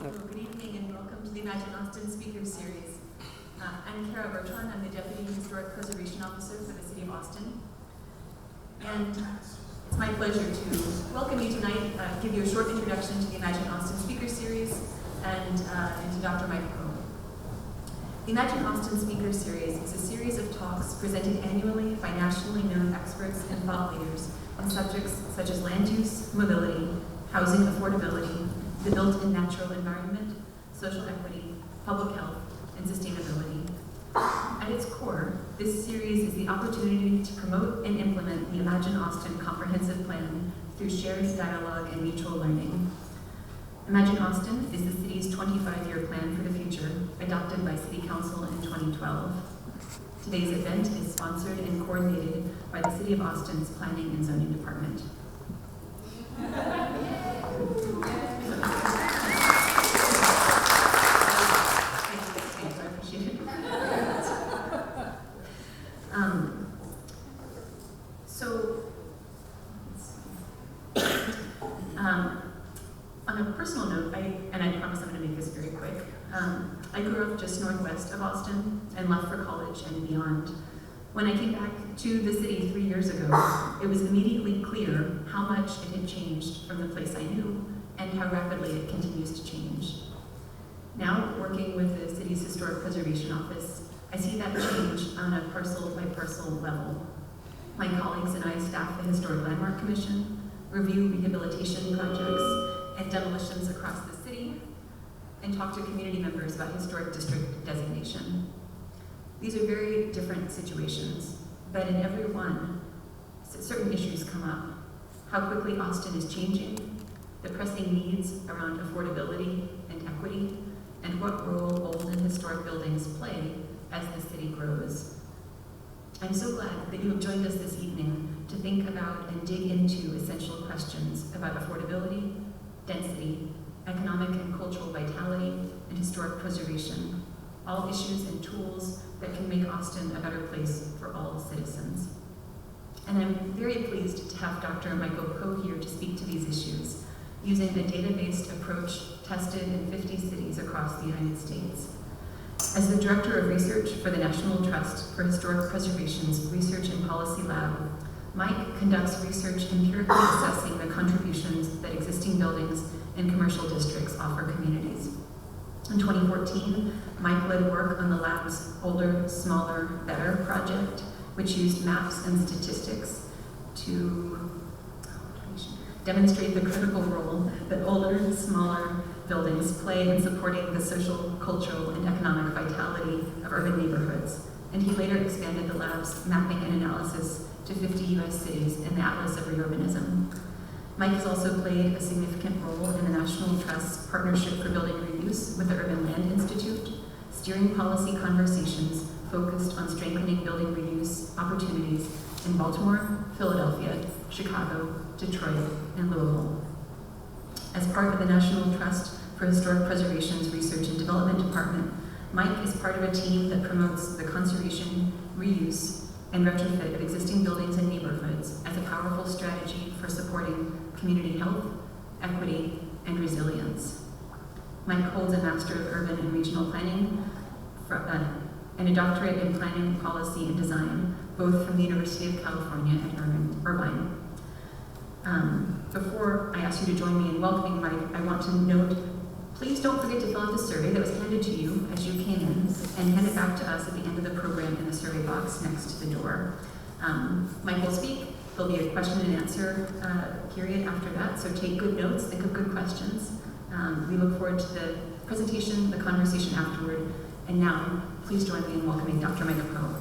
Good evening and welcome to the Imagine Austin Speaker Series. I'm Cara Bertron. I'm the Deputy Historic Preservation Officer for the City of Austin. And it's my pleasure to welcome you tonight, give you a short introduction to the Imagine Austin Speaker Series and to Dr. Mike Powe. The Imagine Austin Speaker Series is a series of talks presented annually by nationally known experts and thought leaders on subjects such as land use, mobility, housing affordability, the built and natural environment, social equity, public health, and sustainability. At its core, this series is the opportunity to promote and implement the Imagine Austin Comprehensive Plan through shared dialogue and mutual learning. Imagine Austin is the city's 25-year plan for the future, adopted by City Council in 2012. Today's event is sponsored and coordinated by the City of Austin's Planning and Zoning Department. On a personal note, and I promise I'm going to make this very quick, I grew up just northwest of Austin and left for college and beyond. When I came back to the city 3 years ago, it was immediately clear how much it had changed from the place I knew and how rapidly it continues to change. Now, working with the city's Historic Preservation Office, I see that change on a parcel-by-parcel level. My colleagues and I staff the Historic Landmark Commission, review rehabilitation projects and demolitions across the city, and talk to community members about historic district designation. These are very different situations, but in every one, certain issues come up. How quickly Austin is changing, the pressing needs around affordability and equity, and what role old and historic buildings play as the city grows. I'm so glad that you have joined us this evening to think about and dig into essential questions about affordability, density, economic and cultural vitality, and historic preservation, all issues and tools that can make Austin a better place for all citizens. And I'm very pleased to have Dr. Michael Powe here to speak to these issues, using a data-based approach tested in 50 cities across the United States. As the Director of Research for the National Trust for Historic Preservation's Research and Policy Lab, Mike conducts research empirically assessing the contributions that existing buildings and commercial districts offer communities. In 2014, Mike led work on the lab's Older, Smaller, Better project, which used maps and statistics to demonstrate the critical role that older, smaller buildings play in supporting the social, cultural, and economic vitality of urban neighborhoods. And he later expanded the lab's mapping and analysis to 50 U.S. cities in the Atlas of Reurbanism. Mike has also played a significant role in the National Trust's Partnership for Building Reuse with the Urban Land Institute, steering policy conversations focused on strengthening building reuse opportunities in Baltimore, Philadelphia, Chicago, Detroit, and Louisville. As part of the National Trust for Historic Preservation's Research and Development Department, Mike is part of a team that promotes the conservation, reuse, and retrofit of existing buildings and neighborhoods as a powerful strategy for supporting community health, equity, and resilience. Mike holds a Master of Urban and Regional Planning and a doctorate in Planning, Policy, and Design, both from the University of California at Irvine. Before I ask you to join me in welcoming Mike, I want to note, please don't forget to fill out the survey that was handed to you as you came in, and hand it back to us at the end of the program in the survey box next to the door. Mike will speak. There'll be a question and answer period after that, so take good notes, think of good questions. We look forward to the presentation, the conversation afterward, and now, please join me in welcoming Dr. Mike Powe.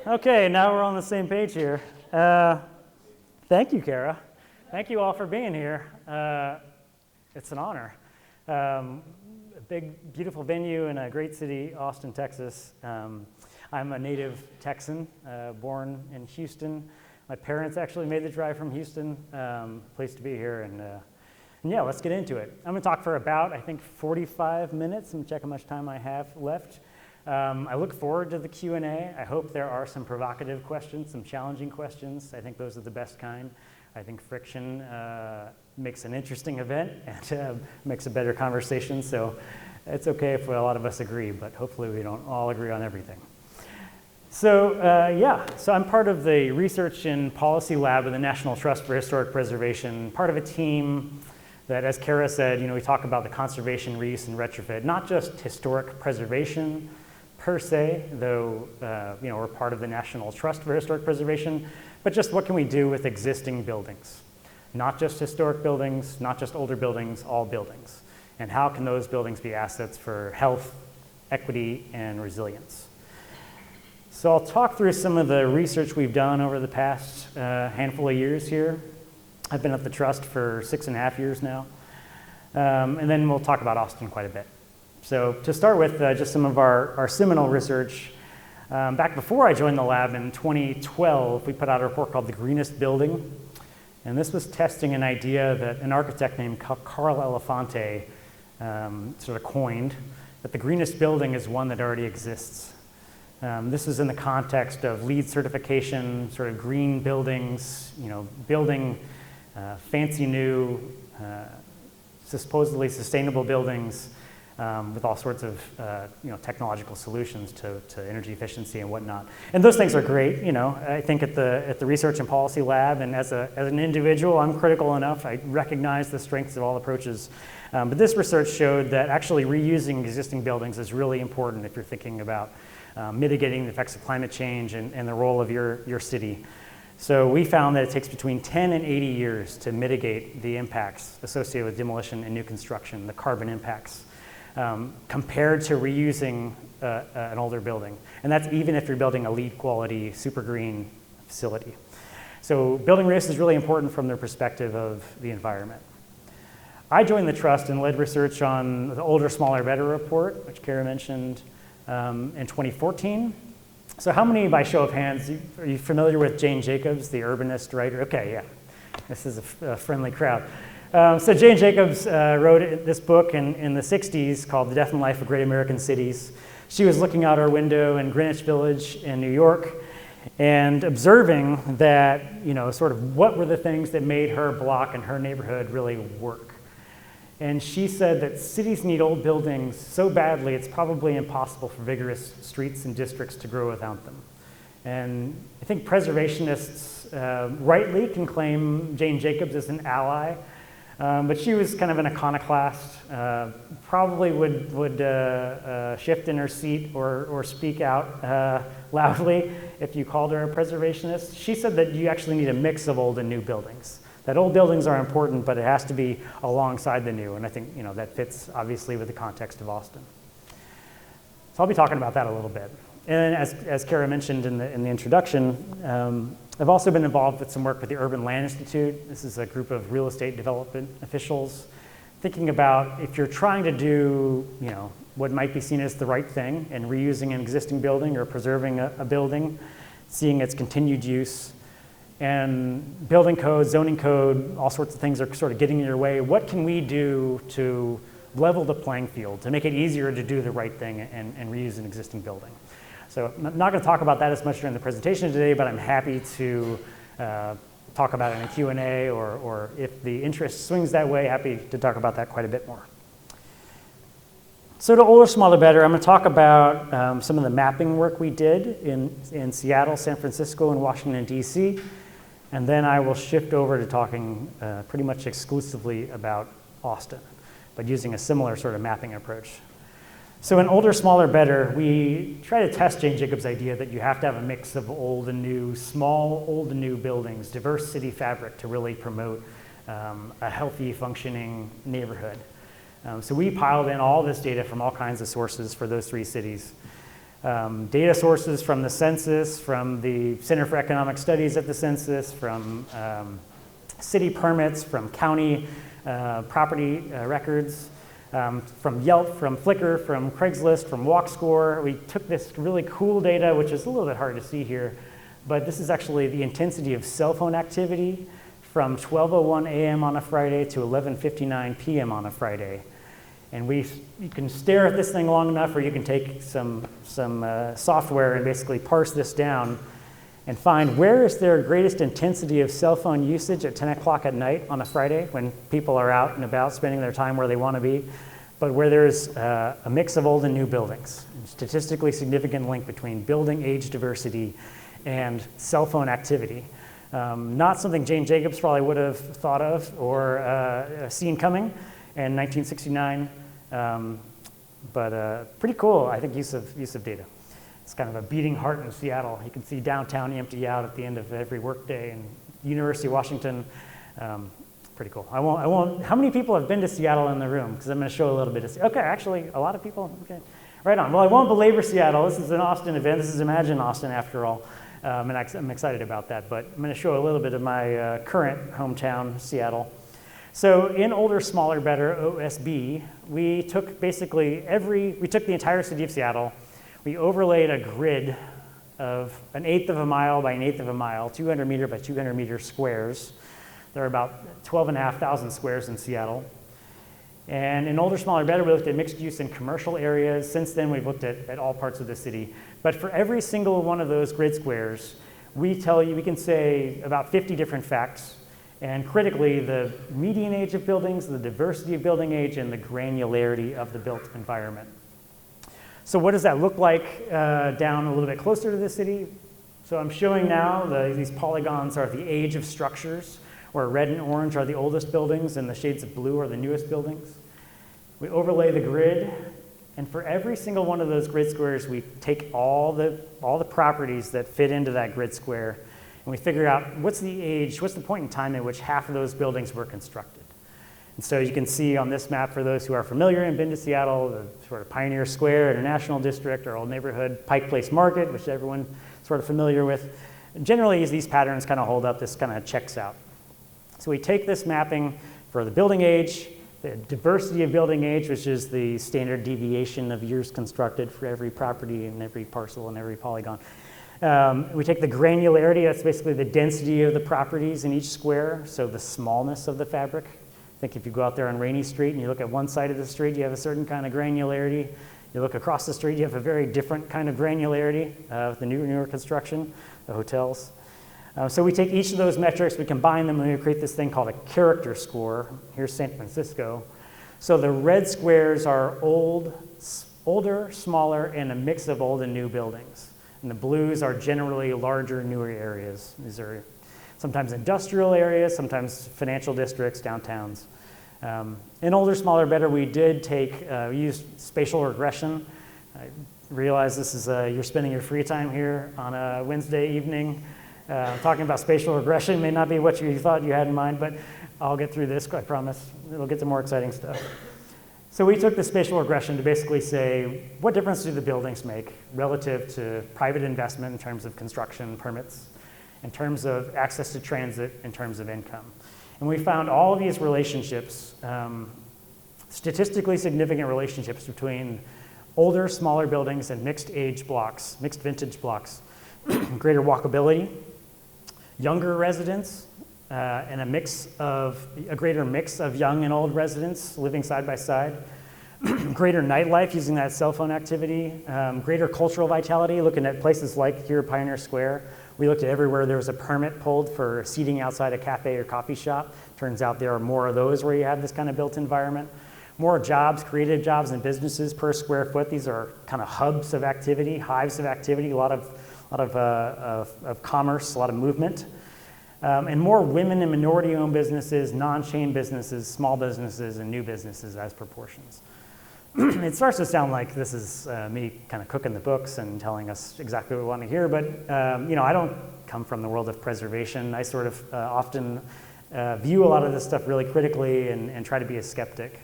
Okay, now we're on the same page here. Thank you, Cara. Thank you all for being here. It's an honor. A big, beautiful venue in a great city, Austin, Texas. I'm a native Texan, born in Houston. My parents actually made the drive from Houston. Pleased to be here, and yeah, let's get into it. I'm gonna talk for about, I think, 45 minutes. I'm gonna check how much time I have left. I look forward to the Q&A. I hope there are some provocative questions, some challenging questions. I think those are the best kind. I think friction makes an interesting event and makes a better conversation. So it's okay if a lot of us agree, but hopefully we don't all agree on everything. So so I'm part of the Research and Policy Lab of the National Trust for Historic Preservation, part of a team that, as Cara said, we talk about the conservation, reuse, and retrofit, not just historic preservation per se, though we're part of the National Trust for Historic Preservation, but just what can we do with existing buildings? Not just historic buildings, not just older buildings, all buildings. And how can those buildings be assets for health, equity, and resilience? So I'll talk through some of the research we've done over the past handful of years here. I've been at the Trust for 6.5 years now. And then we'll talk about Austin quite a bit. So to start with, just some of our seminal research. Back before I joined the lab in 2012, we put out a report called The Greenest Building. And this was testing an idea that an architect named Carl Elefante sort of coined, that the greenest building is one that already exists. This is in the context of LEED certification, sort of green buildings, building fancy new, supposedly sustainable buildings with all sorts of technological solutions to energy efficiency and whatnot. And those things are great. I think at the Research and Policy Lab, and as an individual, I'm critical enough. I recognize the strengths of all approaches. But this research showed that actually reusing existing buildings is really important if you're thinking about mitigating the effects of climate change and the role of your city. So we found that it takes between 10 and 80 years to mitigate the impacts associated with demolition and new construction, the carbon impacts, compared to reusing an older building. And that's even if you're building a LEED quality, super green facility. So building reuse is really important from the perspective of the environment. I joined the Trust and led research on the Older, Smaller, Better report, which Cara mentioned, in 2014. So how many, by show of hands, are you familiar with Jane Jacobs, the urbanist writer? Okay, yeah, this is a friendly crowd. So Jane Jacobs wrote this book in the 60s called The Death and Life of Great American Cities. She was looking out her window in Greenwich Village in New York and observing that, sort of what were the things that made her block and her neighborhood really work. And she said that cities need old buildings so badly it's probably impossible for vigorous streets and districts to grow without them. And I think preservationists rightly can claim Jane Jacobs as an ally, but she was kind of an iconoclast, probably would shift in her seat or speak out loudly if you called her a preservationist. She said that you actually need a mix of old and new buildings. That old buildings are important, but it has to be alongside the new, and I think that fits obviously with the context of Austin. So I'll be talking about that a little bit. And as Cara mentioned in the introduction, I've also been involved with some work with the Urban Land Institute. This is a group of real estate development officials thinking about if you're trying to do what might be seen as the right thing and reusing an existing building or preserving a building, seeing its continued use. And building code, zoning code, all sorts of things are sort of getting in your way. What can we do to level the playing field, to make it easier to do the right thing and reuse an existing building? So I'm not going to talk about that as much during the presentation today, but I'm happy to talk about it in a Q&A, or if the interest swings that way, happy to talk about that quite a bit more. So to Older, Smaller, Better, I'm going to talk about some of the mapping work we did in Seattle, San Francisco, and Washington, D.C., and then I will shift over to talking pretty much exclusively about Austin, but using a similar sort of mapping approach. So in Older, Smaller, Better, we try to test Jane Jacobs' idea that you have to have a mix of old and new, small old and new buildings, diverse city fabric to really promote a healthy, functioning neighborhood. So we piled in all this data from all kinds of sources for those 3 cities. Data sources from the census, from the Center for Economic Studies at the census, from city permits, from county property records, from Yelp, from Flickr, from Craigslist, from WalkScore. We took this really cool data, which is a little bit hard to see here, but this is actually the intensity of cell phone activity from 12:01 a.m. on a Friday to 11:59 p.m. on a Friday. And you can stare at this thing long enough, or you can take some software and basically parse this down and find where is their greatest intensity of cell phone usage at 10 o'clock at night on a Friday when people are out and about spending their time where they want to be, but where there's a mix of old and new buildings. Statistically significant link between building age diversity and cell phone activity. Not something Jane Jacobs probably would have thought of or seen coming in 1969, but pretty cool, I think, use of data. It's kind of a beating heart in Seattle. You can see downtown empty out at the end of every workday, and University of Washington, pretty cool. I won't, how many people have been to Seattle in the room? Because I'm going to show a little bit of, okay, actually, a lot of people, okay. Right on. Well, I won't belabor Seattle. This is an Austin event. This is Imagine Austin, after all. And I'm excited about that. But I'm going to show a little bit of my current hometown, Seattle. So in Older, Smaller, Better, OSB, we took basically we took the entire city of Seattle. We overlaid a grid of 1/8 of a mile by 1/8 of a mile, 200 meter by 200 meter squares. There are about 12,500 squares in Seattle. And in Older, Smaller, Better, we looked at mixed use in commercial areas. Since then, we've looked at all parts of the city. But for every single one of those grid squares, we can say about 50 different facts. And critically, the median age of buildings, the diversity of building age, and the granularity of the built environment. So what does that look like down a little bit closer to the city? So I'm showing now these polygons are the age of structures, where red and orange are the oldest buildings and the shades of blue are the newest buildings. We overlay the grid, and for every single one of those grid squares, we take all the properties that fit into that grid square, and we figure out what's the point in time at which half of those buildings were constructed. And so you can see on this map, for those who are familiar and been to Seattle, the sort of Pioneer Square, International District, our old neighborhood, Pike Place Market, which everyone's sort of familiar with. Generally, as these patterns kind of hold up, this kind of checks out. So we take this mapping for the building age, the diversity of building age, which is the standard deviation of years constructed for every property and every parcel and every polygon. We take the granularity, that's basically the density of the properties in each square, so the smallness of the fabric. I think if you go out there on Rainy Street and you look at one side of the street, you have a certain kind of granularity. You look across the street, you have a very different kind of granularity with the newer construction, the hotels. So we take each of those metrics, we combine them, and we create this thing called a character score. Here's San Francisco. So the red squares are older, smaller, and a mix of old and new buildings. And the blues are generally larger, newer areas. These are sometimes industrial areas, sometimes financial districts, downtowns. In Older, Smaller, Better, we did we used spatial regression. I realize this is, you're spending your free time here on a Wednesday evening. Talking about spatial regression may not be what you thought you had in mind, but I'll get through this, I promise. It'll get to more exciting stuff. So we took the spatial regression to basically say, what difference do the buildings make relative to private investment in terms of construction permits, in terms of access to transit, in terms of income? And we found all of these relationships, statistically significant relationships between older, smaller buildings and mixed age blocks, mixed vintage blocks, greater walkability, younger residents, and a greater mix of young and old residents living side by side, greater nightlife using that cell phone activity, greater cultural vitality, looking at places like here, Pioneer Square. We looked at everywhere there was a permit pulled for seating outside a cafe or coffee shop. Turns out there are more of those where you have this kind of built environment. More jobs, creative jobs and businesses per square foot. These are kind of hubs of activity, hives of activity, a lot of commerce, a lot of movement. And more women and minority-owned businesses, non-chain businesses, small businesses, and new businesses as proportions. It starts to sound like this is me kind of cooking the books and telling us exactly what we want to hear, but I don't come from the world of preservation. I sort of often view a lot of this stuff really critically and try to be a skeptic.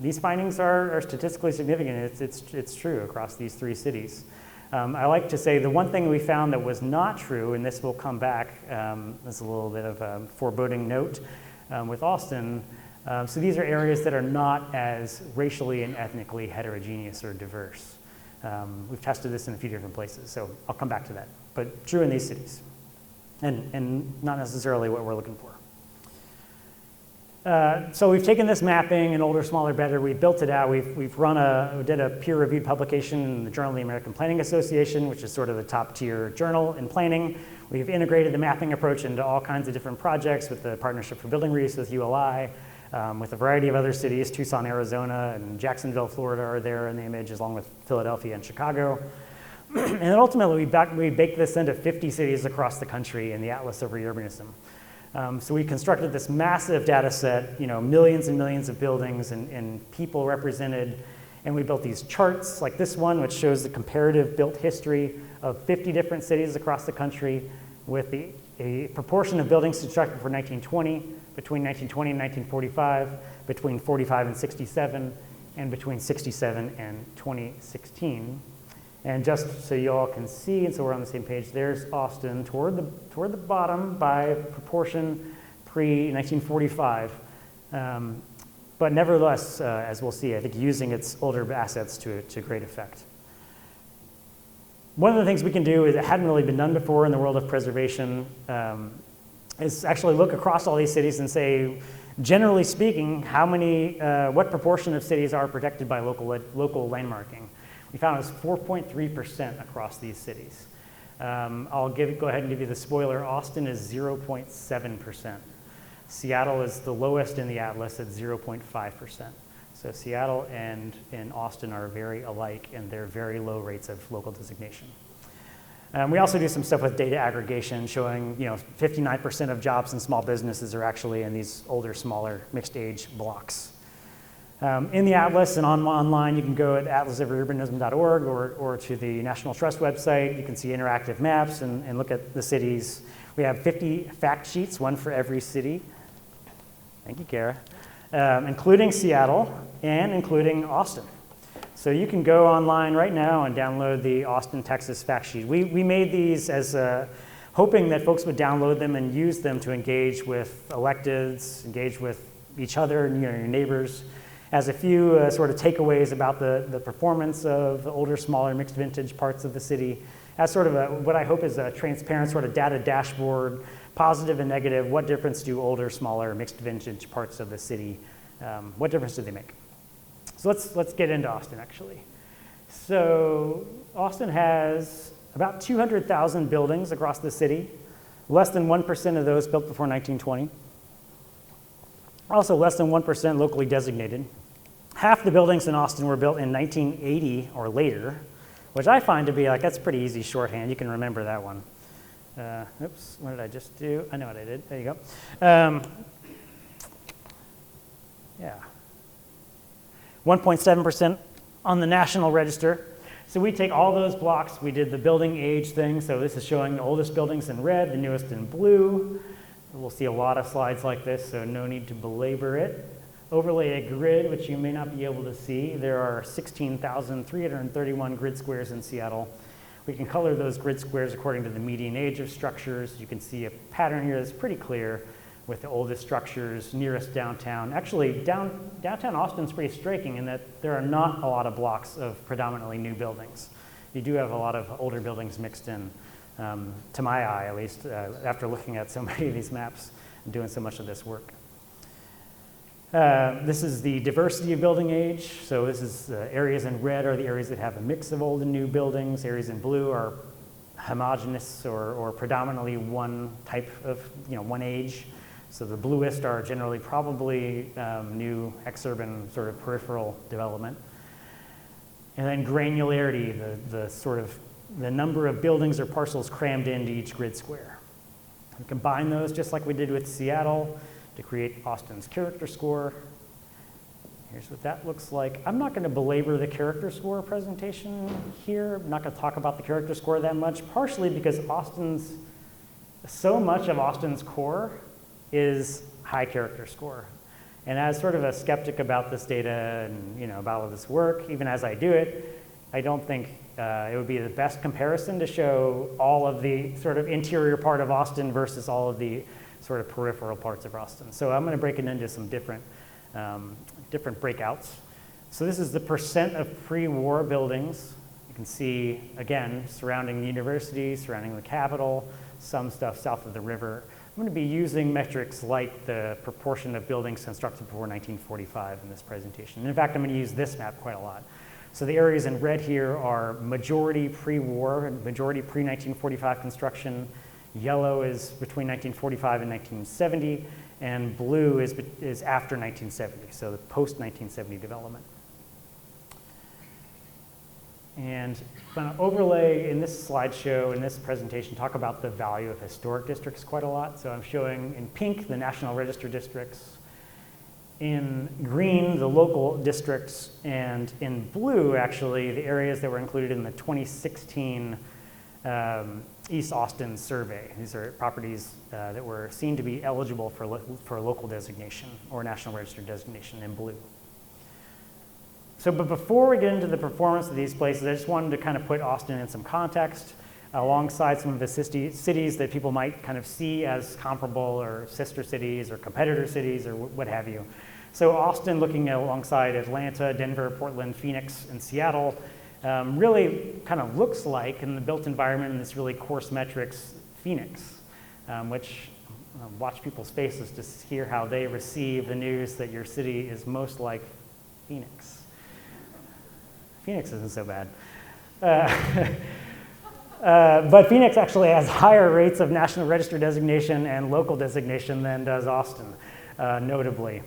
These findings are statistically significant. It's true across these three cities. I like to say the one thing we found that was not true, and this will come back, as a little bit of a foreboding note with Austin. So these are areas that are not as racially and ethnically heterogeneous or diverse. We've tested this in a few different places, so I'll come back to that. But true in these cities, and not necessarily what we're looking for. So we've taken this mapping, an older, smaller, better, we've built it out, we did a peer-reviewed publication in the Journal of the American Planning Association, which is sort of the top-tier journal in planning. We've integrated the mapping approach into all kinds of different projects with the Partnership for Building Reuse with ULI, with a variety of other cities. Tucson, Arizona, and Jacksonville, Florida are there in the image, along with Philadelphia and Chicago. And then ultimately, we baked this into 50 cities across the country in the Atlas of Reurbanism. So we constructed this massive data set, millions and millions of buildings and people represented, and we built these charts like this one, which shows the comparative built history of 50 different cities across the country with a proportion of buildings constructed for 1920, between 1920 and 1945, between 45 and 67, and between 67 and 2016. And just so you all can see, and so we're on the same page, there's Austin toward the bottom by proportion pre-1945. But nevertheless, as we'll see, I think using its older assets to great effect. One of the things we can do is it hadn't really been done before in the world of preservation is actually look across all these cities and say, generally speaking, what proportion of cities are protected by local landmarking? We found it was 4.3% across these cities. I'll go ahead and give you the spoiler. Austin is 0.7%. Seattle is the lowest in the Atlas at 0.5%. So Seattle and Austin are very alike in their very low rates of local designation. We also do some stuff with data aggregation, showing 59% of jobs in small businesses are actually in these older, smaller, mixed-age blocks. In the Atlas and online, you can go at atlasofurbanism.org or to the National Trust website. You can see interactive maps and look at the cities. We have 50 fact sheets, one for every city. Thank you, Cara. Including Seattle and including Austin. So you can go online right now and download the Austin, Texas fact sheet. We made these as hoping that folks would download them and use them to engage with electeds, engage with each other and your neighbors, as a few sort of takeaways about the performance of the older, smaller, mixed vintage parts of the city, as sort of what I hope is a transparent sort of data dashboard, positive and negative. What difference do older, smaller, mixed vintage parts of the city, what difference do they make? So let's get into Austin, actually. So Austin has about 200,000 buildings across the city, less than 1% of those built before 1920. Also less than 1% locally designated. Half the buildings in Austin were built in 1980 or later, which I find to be that's pretty easy shorthand. You can remember that one. Oops, what did I just do? I know what I did. There you go. Yeah. 1.7% on the National Register. So we take all those blocks. We did the building age thing. So this is showing the oldest buildings in red, the newest in blue. We'll see a lot of slides like this, so no need to belabor it. Overlay a grid, which you may not be able to see. There are 16,331 grid squares in Seattle. We can color those grid squares according to the median age of structures. You can see a pattern here that's pretty clear with the oldest structures nearest downtown. Actually, downtown Austin's pretty striking in that there are not a lot of blocks of predominantly new buildings. You do have a lot of older buildings mixed in, to my eye at least, after looking at so many of these maps and doing so much of this work. This is the diversity of building age. So this is areas in red are the areas that have a mix of old and new buildings. Areas in blue are homogeneous or predominantly one type of, one age. So the bluest are generally probably new exurban sort of peripheral development. And then granularity, the number of buildings or parcels crammed into each grid square. We combine those just like we did with Seattle to create Austin's character score. Here's what that looks like. I'm not going to belabor the character score presentation here. I'm not going to talk about the character score that much, partially because so much of Austin's core is high character score. And as sort of a skeptic about this data and about all this work, even as I do it, I don't think it would be the best comparison to show all of the sort of interior part of Austin versus all of the sort of peripheral parts of Austin. So I'm going to break it into some different breakouts. So this is the percent of pre-war buildings. You can see, again, surrounding the university, surrounding the Capitol, some stuff south of the river. I'm going to be using metrics like the proportion of buildings constructed before 1945 in this presentation. And in fact, I'm going to use this map quite a lot. So the areas in red here are majority pre-war, majority pre-1945 construction. Yellow is between 1945 and 1970, and blue is after 1970, so the post-1970 development. And I'm going to overlay in this slideshow, in this presentation, talk about the value of historic districts quite a lot. So I'm showing in pink the National Register districts, in green the local districts, and in blue actually the areas that were included in the 2016 East Austin survey. These are properties that were seen to be eligible for local designation or National Register designation in blue. So, but before we get into the performance of these places, I just wanted to kind of put Austin in some context alongside some of the cities that people might kind of see as comparable or sister cities or competitor cities or what have you. So Austin, looking alongside Atlanta, Denver, Portland, Phoenix, and Seattle, really kind of looks like, in the built environment in this really coarse metrics, Phoenix, which watch people's faces to hear how they receive the news that your city is most like Phoenix. Phoenix isn't so bad. But Phoenix actually has higher rates of National Register designation and local designation than does Austin, notably.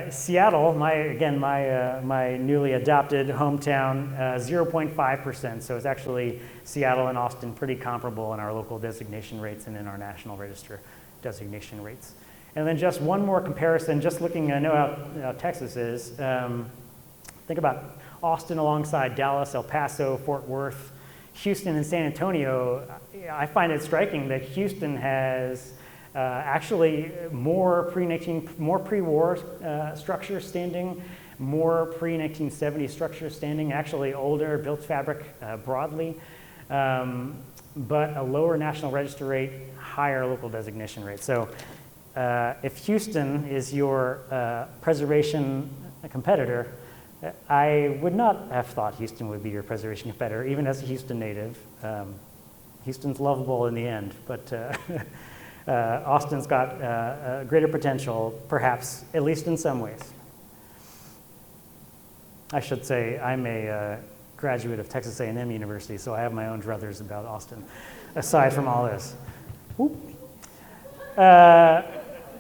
Seattle, my newly adopted hometown, 0.5%. So it's actually Seattle and Austin pretty comparable in our local designation rates and in our National Register designation rates. And then just one more comparison, just looking, I know how Texas is. Think about Austin alongside Dallas, El Paso, Fort Worth, Houston, and San Antonio. I find it striking that Houston has actually more pre-war structures standing, more pre-1970 structures standing, actually older built fabric broadly, but a lower National Register rate, higher local designation rate. So if Houston is your preservation competitor, I would not have thought Houston would be your preservation competitor, even as a Houston native. Houston's lovable in the end, but Austin's got greater potential, perhaps, at least in some ways. I should say I'm a graduate of Texas A&M University, so I have my own druthers about Austin, aside from all this.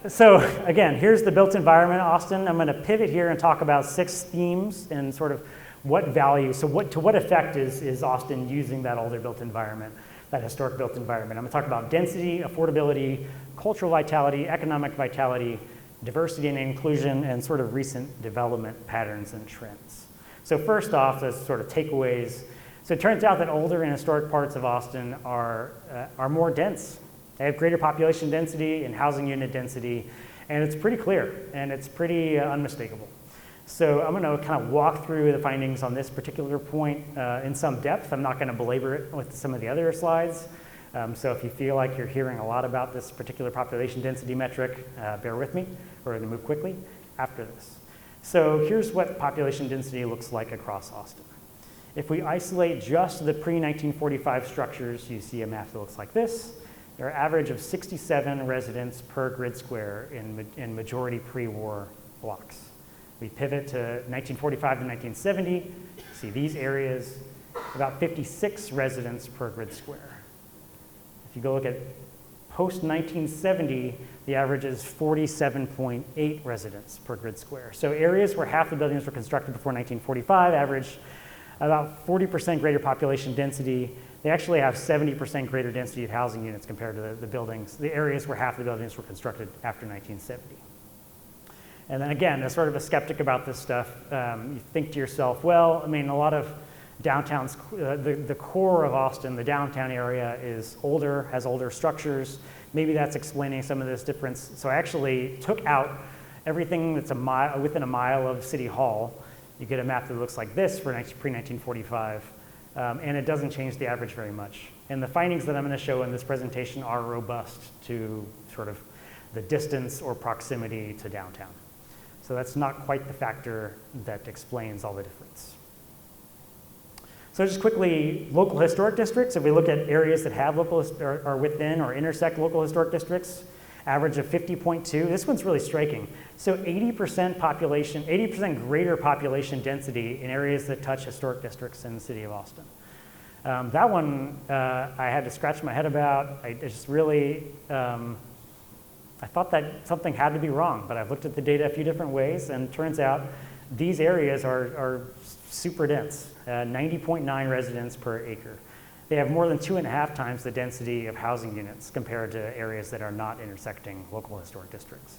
So again, here's the built environment, Austin. I'm going to pivot here and talk about 6 themes and sort of what value, so to what effect is Austin using that older built environment, that historic built environment. I'm going to talk about density, affordability, cultural vitality, economic vitality, diversity and inclusion, and sort of recent development patterns and trends. So first off, as sort of takeaways. So it turns out that older and historic parts of Austin are more dense. They have greater population density and housing unit density, and it's pretty clear, and it's pretty unmistakable. So I'm going to kind of walk through the findings on this particular point in some depth. I'm not going to belabor it with some of the other slides. So if you feel like you're hearing a lot about this particular population density metric, bear with me. We're going to move quickly after this. So here's what population density looks like across Austin. If we isolate just the pre-1945 structures, you see a map that looks like this. There are an average of 67 residents per grid square in majority pre-war blocks. We pivot to 1945 to 1970, see these areas, about 56 residents per grid square. If you go look at post-1970, the average is 47.8 residents per grid square. So areas where half the buildings were constructed before 1945 average about 40% greater population density. They actually have 70% greater density of housing units compared to the buildings, the areas where half the buildings were constructed after 1970. And then again, as sort of a skeptic about this stuff, you think to yourself, well, I mean, a lot of downtowns, the core of Austin, the downtown area is older, has older structures. Maybe that's explaining some of this difference. So I actually took out everything that's within a mile of City Hall. You get a map that looks like this for pre-1945. And it doesn't change the average very much. And the findings that I'm going to show in this presentation are robust to sort of the distance or proximity to downtown. So that's not quite the factor that explains all the difference. So just quickly, local historic districts, if we look at areas that have are within or intersect local historic districts, average of 50.2. This one's really striking. So 80% population, 80% greater population density in areas that touch historic districts in the city of Austin. That one I had to scratch my head about. I just really, I thought that something had to be wrong, but I've looked at the data a few different ways, and it turns out these areas are super dense, 90.9 residents per acre. They have more than 2.5 times the density of housing units compared to areas that are not intersecting local historic districts.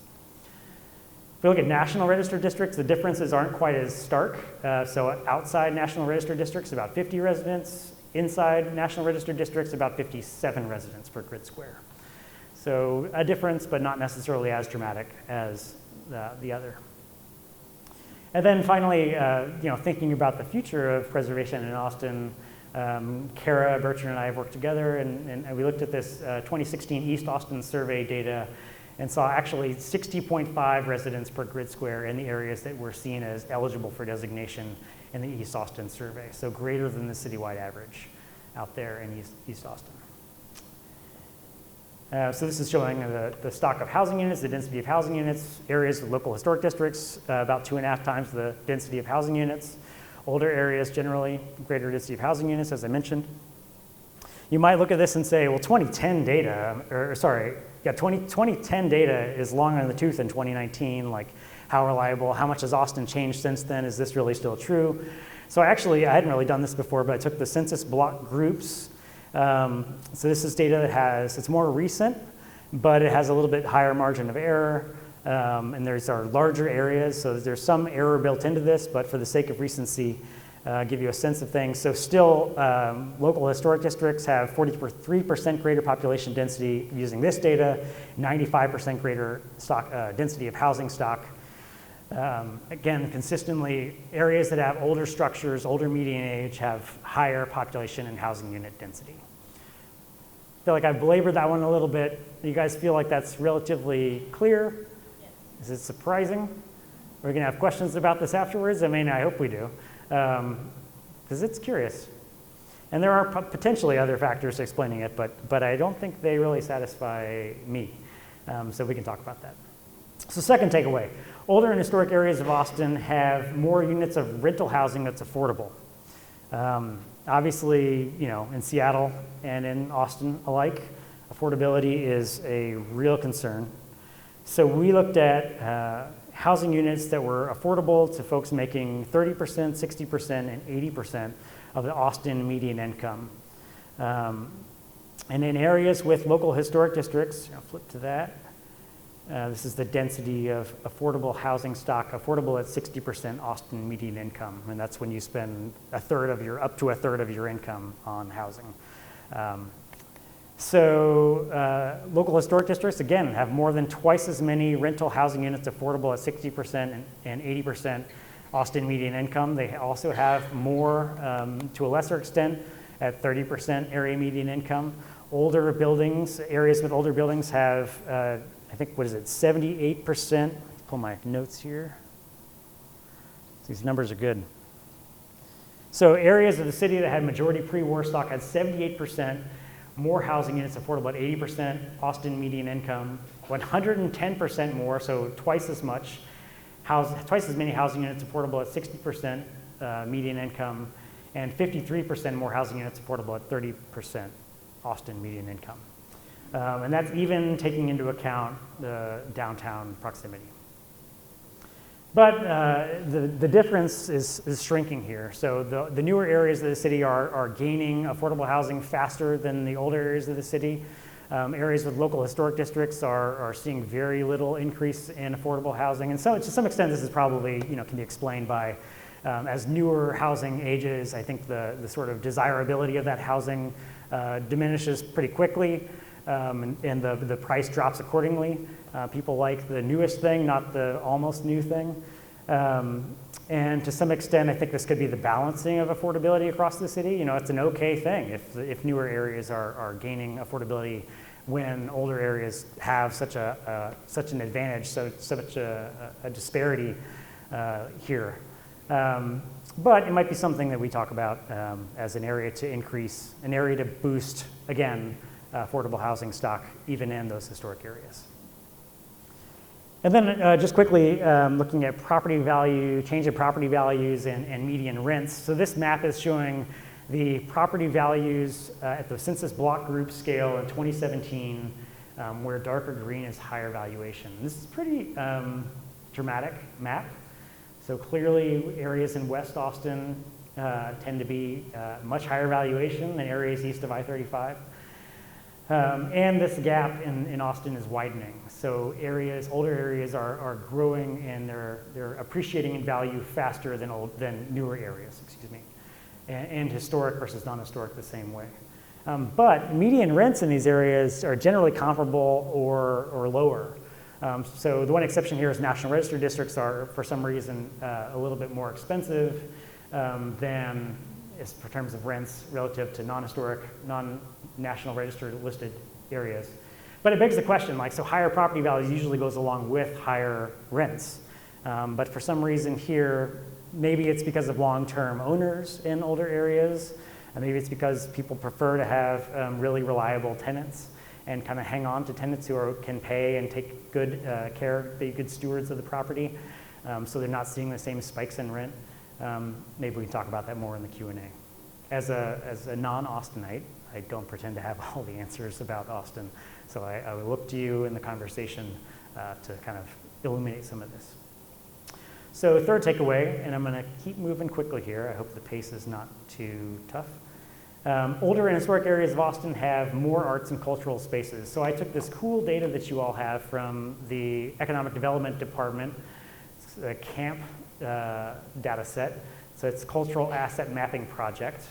If we look at National Register districts, the differences aren't quite as stark. So outside National Register districts, about 50 residents. Inside National Register districts, about 57 residents per grid square. So a difference, but not necessarily as dramatic as the other. And then finally, thinking about the future of preservation in Austin, Cara, Bertron, and I have worked together, and we looked at this 2016 East Austin survey data and saw actually 60.5 residents per grid square in the areas that were seen as eligible for designation in the East Austin survey, so greater than the citywide average out there in East Austin. So this is showing the stock of housing units, the density of housing units, areas with local historic districts, about 2.5 times the density of housing units. Older areas generally, greater density of housing units, as I mentioned. You might look at this and say, well, 2010 data, 2010 data is long on the tooth in 2019, like how reliable, how much has Austin changed since then? Is this really still true? So I hadn't really done this before, but I took the census block groups. So this is data that it's more recent, but it has a little bit higher margin of error. And there's our larger areas, so there's some error built into this, but for the sake of recency, give you a sense of things. So still, local historic districts have 43% greater population density using this data, 95% greater density of housing stock. Again, consistently, areas that have older structures, older median age, have higher population and housing unit density. I feel like I've belabored that one a little bit. You guys feel like that's relatively clear? Is it surprising? We're going to have questions about this afterwards. I mean, I hope we do, because it's curious. And there are potentially other factors explaining it, but I don't think they really satisfy me. So we can talk about that. So second takeaway, older and historic areas of Austin have more units of rental housing that's affordable. Obviously, in Seattle and in Austin alike, affordability is a real concern. So we looked at housing units that were affordable to folks making 30%, 60%, and 80% of the Austin median income. And in areas with local historic districts, I'll flip to that. This is the density of affordable housing stock, affordable at 60% Austin median income. And that's when you spend up to a third of your income on housing. So local historic districts, again, have more than twice as many rental housing units affordable at 60% and 80% Austin median income. They also have more, to a lesser extent, at 30% area median income. Older buildings, areas with older buildings have, I think, 78%? Let's pull my notes here. These numbers are good. So areas of the city that had majority pre-war stock had 78% more housing units affordable at 80% Austin median income, 110% more, so twice as many housing units affordable at 60% median income, and 53% more housing units affordable at 30% Austin median income. And that's even taking into account the downtown proximity. But the difference is shrinking here. So the newer areas of the city are gaining affordable housing faster than the older areas of the city. Areas with local historic districts are seeing very little increase in affordable housing. And so to some extent, this is probably, can be explained by as newer housing ages, I think the sort of desirability of that housing diminishes pretty quickly. And the price drops accordingly. People like the newest thing, not the almost new thing. And to some extent, I think this could be the balancing of affordability across the city. It's an okay thing if newer areas are gaining affordability when older areas have such an advantage, such a disparity here. But it might be something that we talk about as an area to boost, again, affordable housing stock, even in those historic areas. And then just quickly looking at property value, change in property values and median rents. So this map is showing the property values at the census block group scale in 2017, where darker green is higher valuation. This is a pretty dramatic map. So clearly areas in West Austin tend to be much higher valuation than areas east of I-35. And this gap in Austin is widening. So older areas are growing and they're appreciating in value faster than newer areas, excuse me. And historic versus non-historic the same way. But median rents in these areas are generally comparable or lower. So the one exception here is National Register districts are, for some reason, a little bit more expensive than in terms of rents relative to non-historic, non-National Register listed areas. But it begs the question, so higher property values usually goes along with higher rents. But for some reason here, maybe it's because of long-term owners in older areas. Maybe it's because people prefer to have really reliable tenants and kind of hang on to tenants who can pay and take good care, be good stewards of the property. So they're not seeing the same spikes in rent. Maybe we can talk about that more in the Q&A. As a non-Austinite, I don't pretend to have all the answers about Austin. So I will look to you in the conversation to kind of illuminate some of this. So third takeaway, and I'm going to keep moving quickly here. I hope the pace is not too tough. Older and historic areas of Austin have more arts and cultural spaces. So I took this cool data that you all have from the Economic Development Department, the CAMP data set. So it's Cultural Asset Mapping Project,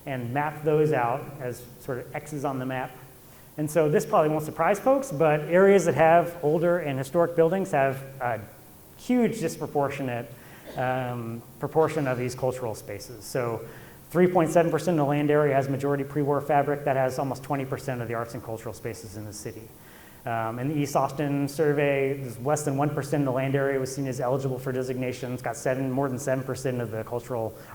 and mapped those out as sort of X's on the map. And so this probably won't surprise folks, but areas that have older and historic buildings have a huge disproportionate proportion of these cultural spaces. So 3.7% of the land area has majority pre-war fabric. That has almost 20% of the arts and cultural spaces in the city. In the East Austin survey, less than 1% of the land area was seen as eligible for designations, got more than 7% of the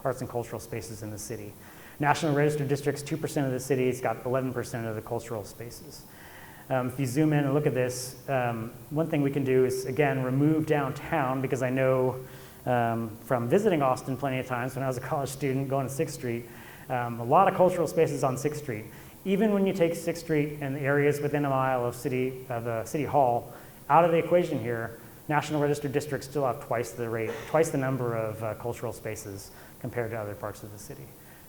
arts and cultural spaces in the city. National Register districts, 2% of the city, it's got 11% of the cultural spaces. If you zoom in and look at this, one thing we can do is, again, remove downtown, because I know from visiting Austin plenty of times when I was a college student going to 6th Street, a lot of cultural spaces on 6th Street. Even when you take 6th Street and the areas within a mile of the City Hall out of the equation here, National Register districts still have twice the number of cultural spaces compared to other parts of the city.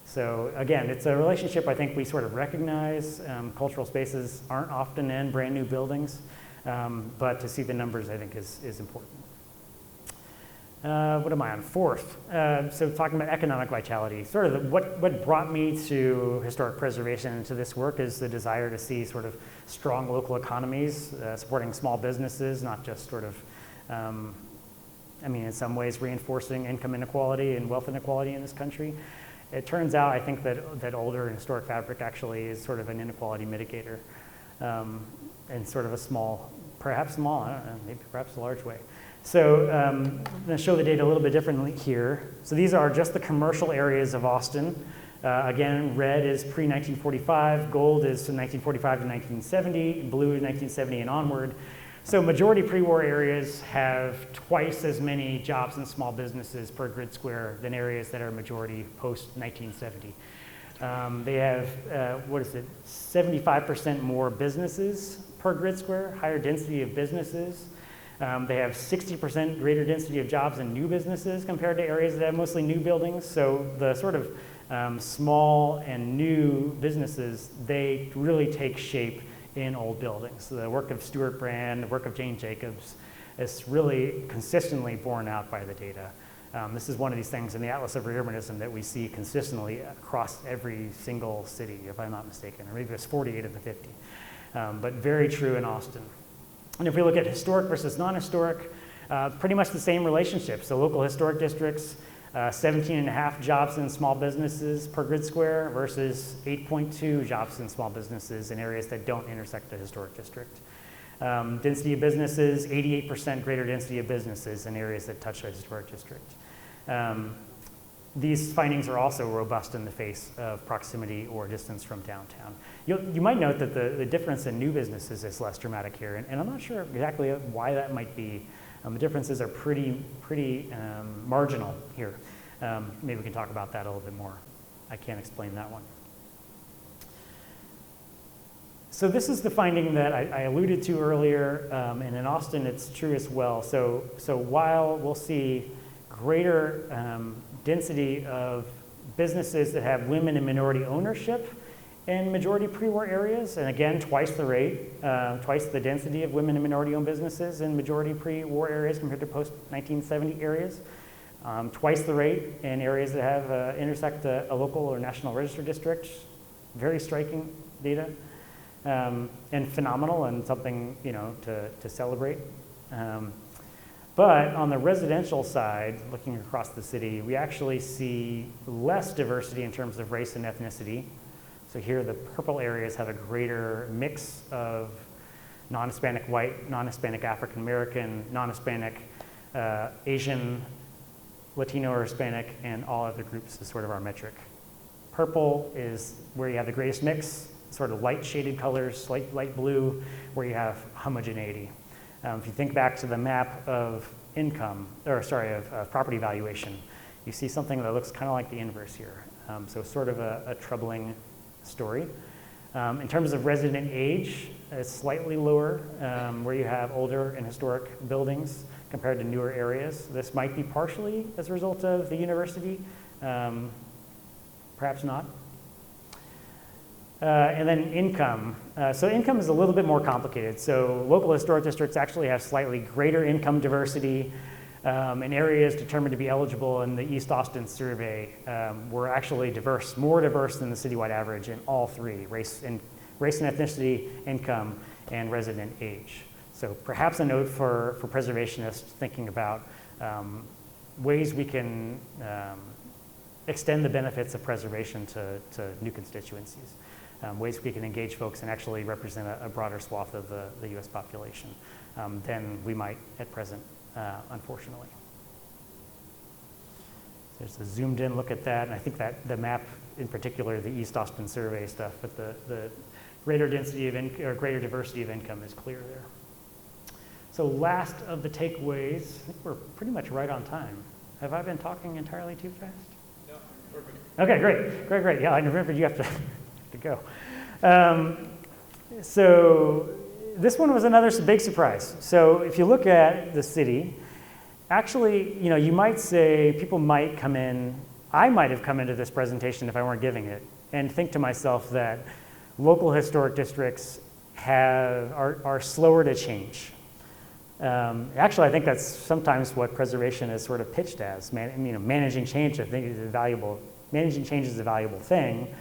So again, it's a relationship I think we sort of recognize. Cultural spaces aren't often in brand new buildings, but to see the numbers I think is important. What am I on? Fourth. So talking about economic vitality, sort of what brought me to historic preservation and to this work is the desire to see sort of strong local economies, supporting small businesses, not just sort of, in some ways reinforcing income inequality and wealth inequality in this country. It turns out, I think that older and historic fabric actually is sort of an inequality mitigator in sort of a small, perhaps small, I don't know, maybe perhaps a large way. So I'm going to show the data a little bit differently here. So these are just the commercial areas of Austin. Again, red is pre-1945, gold is from 1945 to 1970, blue is 1970 and onward. So majority pre-war areas have twice as many jobs and small businesses per grid square than areas that are majority post-1970. They have, 75% more businesses per grid square, higher density of businesses. They have 60% greater density of jobs in new businesses compared to areas that have mostly new buildings. So the sort of small and new businesses, they really take shape in old buildings. So the work of Stuart Brand, the work of Jane Jacobs is really consistently borne out by the data. This is one of these things in the Atlas of Urbanism that we see consistently across every single city, if I'm not mistaken, or maybe it's 48 of the 50, but very true in Austin. And if we look at historic versus non-historic, pretty much the same relationship. So local historic districts, 17.5 jobs in small businesses per grid square versus 8.2 jobs in small businesses in areas that don't intersect the historic district. Density of businesses, 88% greater density of businesses in areas that touch the historic district. These findings are also robust in the face of proximity or distance from downtown. You might note that the difference in new businesses is less dramatic here, and I'm not sure exactly why that might be. The differences are pretty marginal here. Maybe we can talk about that a little bit more. I can't explain that one. So this is the finding that I alluded to earlier, and in Austin it's true as well. So while we'll see greater density of businesses that have women and minority ownership in majority pre-war areas, and again, twice the rate, twice the density of women and minority-owned businesses in majority pre-war areas compared to post-1970 areas, twice the rate in areas that have intersect a local or national register district. Very striking data, and phenomenal, and something to celebrate. But on the residential side, looking across the city, we actually see less diversity in terms of race and ethnicity. So here the purple areas have a greater mix of non-Hispanic white, non-Hispanic African American, non-Hispanic Asian, Latino or Hispanic, and all other groups is sort of our metric. Purple is where you have the greatest mix, sort of light shaded colors, light blue, where you have homogeneity. If you think back to the map of of property valuation, you see something that looks kind of like the inverse here. So sort of a troubling story. In terms of resident age, it's slightly lower where you have older and historic buildings compared to newer areas. This might be partially as a result of the university, perhaps not. And then income. So income is a little bit more complicated. So local historic districts actually have slightly greater income diversity. In areas determined to be eligible in the East Austin survey were actually diverse, more diverse than the citywide average in all three: race and ethnicity, income, and resident age. So perhaps a note for preservationists thinking about ways we can extend the benefits of preservation to new constituencies. Ways we can engage folks and actually represent a broader swath of the US population than we might at present, unfortunately. There's a zoomed in look at that, and I think that the map in particular, the East Austin survey stuff, but the greater density of greater diversity of income is clear there. So last of the takeaways, I think we're pretty much right on time. Have I been talking entirely too fast? No, perfect. Okay, great. Yeah, I remembered you have to go. So this one was another big surprise. So if you look at the city, actually, you might say people might come in, I might have come into this presentation if I weren't giving it, and think to myself that local historic districts are slower to change. Actually, I think that's sometimes what preservation is sort of pitched as. Managing change, I think, is a valuable. Managing change is a valuable thing.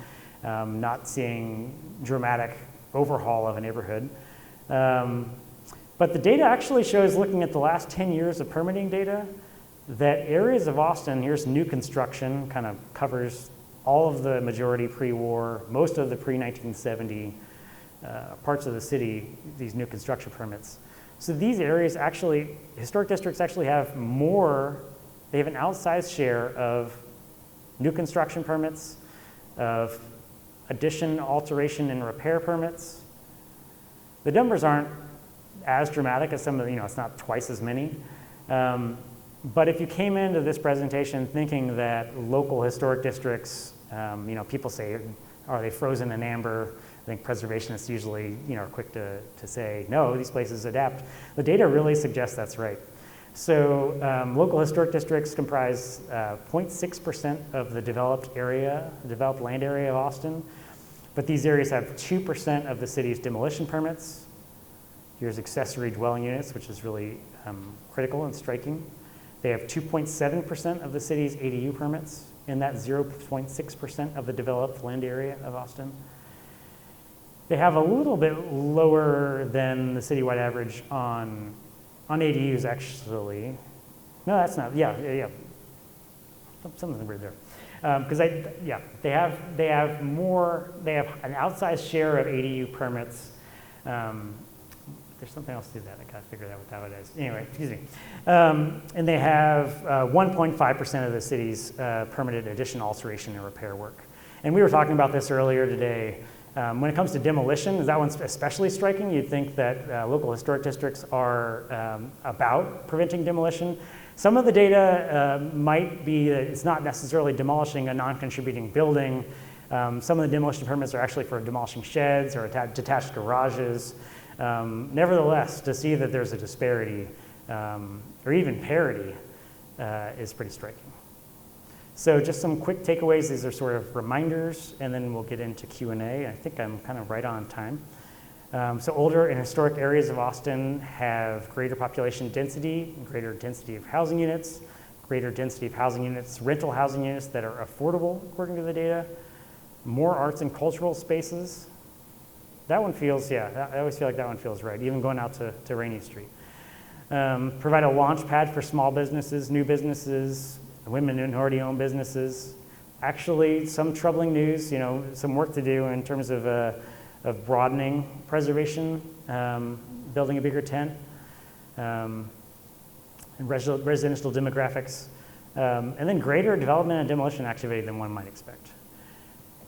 Not seeing dramatic overhaul of a neighborhood. But the data actually shows, looking at the last 10 years of permitting data, that areas of Austin, here's new construction, kind of covers all of the majority pre-war, most of the pre-1970 parts of the city, these new construction permits. So these areas actually, historic districts actually have they have an outsized share of new construction permits, of addition, alteration, and repair permits. The numbers aren't as dramatic as some of it's not twice as many. But if you came into this presentation thinking that local historic districts, people say, are they frozen in amber? I think preservationists usually, are quick to say, no, these places adapt. The data really suggests that's right. So local historic districts comprise 0.6% of the developed land area of Austin, but these areas have 2% of the city's demolition permits. Here's accessory dwelling units, which is really critical and striking. They have 2.7% of the city's ADU permits, and that's 0.6% of the developed land area of Austin. They have a little bit lower than the citywide average on ADUs, actually. No, that's not. Yeah. Something weird there. Because they have an outsized share of ADU permits there's something else to that. I gotta figure out what that is. Anyway, excuse me. And they have 1.5% of the city's permitted addition, alteration, and repair work. And we were talking about this earlier today. When it comes to demolition, is that one especially striking? You'd think that local historic districts are about preventing demolition. Some of the data might be that it's not necessarily demolishing a non-contributing building. Some of the demolition permits are actually for demolishing sheds or detached garages. Nevertheless, to see that there's a disparity or even parity is pretty striking. So just some quick takeaways. These are sort of reminders, and then we'll get into Q&A. I think I'm kind of right on time. So older and historic areas of Austin have greater population density, greater density of housing units, greater density of housing units, rental housing units that are affordable, according to the data, more arts and cultural spaces. That one feels, yeah, I always feel like that one feels right, even going out to Rainy Street. Provide a launch pad for small businesses, new businesses, women and minority-owned businesses. Actually, some troubling news, some work to do in terms of broadening preservation, building a bigger tent, and residential demographics, and then greater development and demolition activity than one might expect.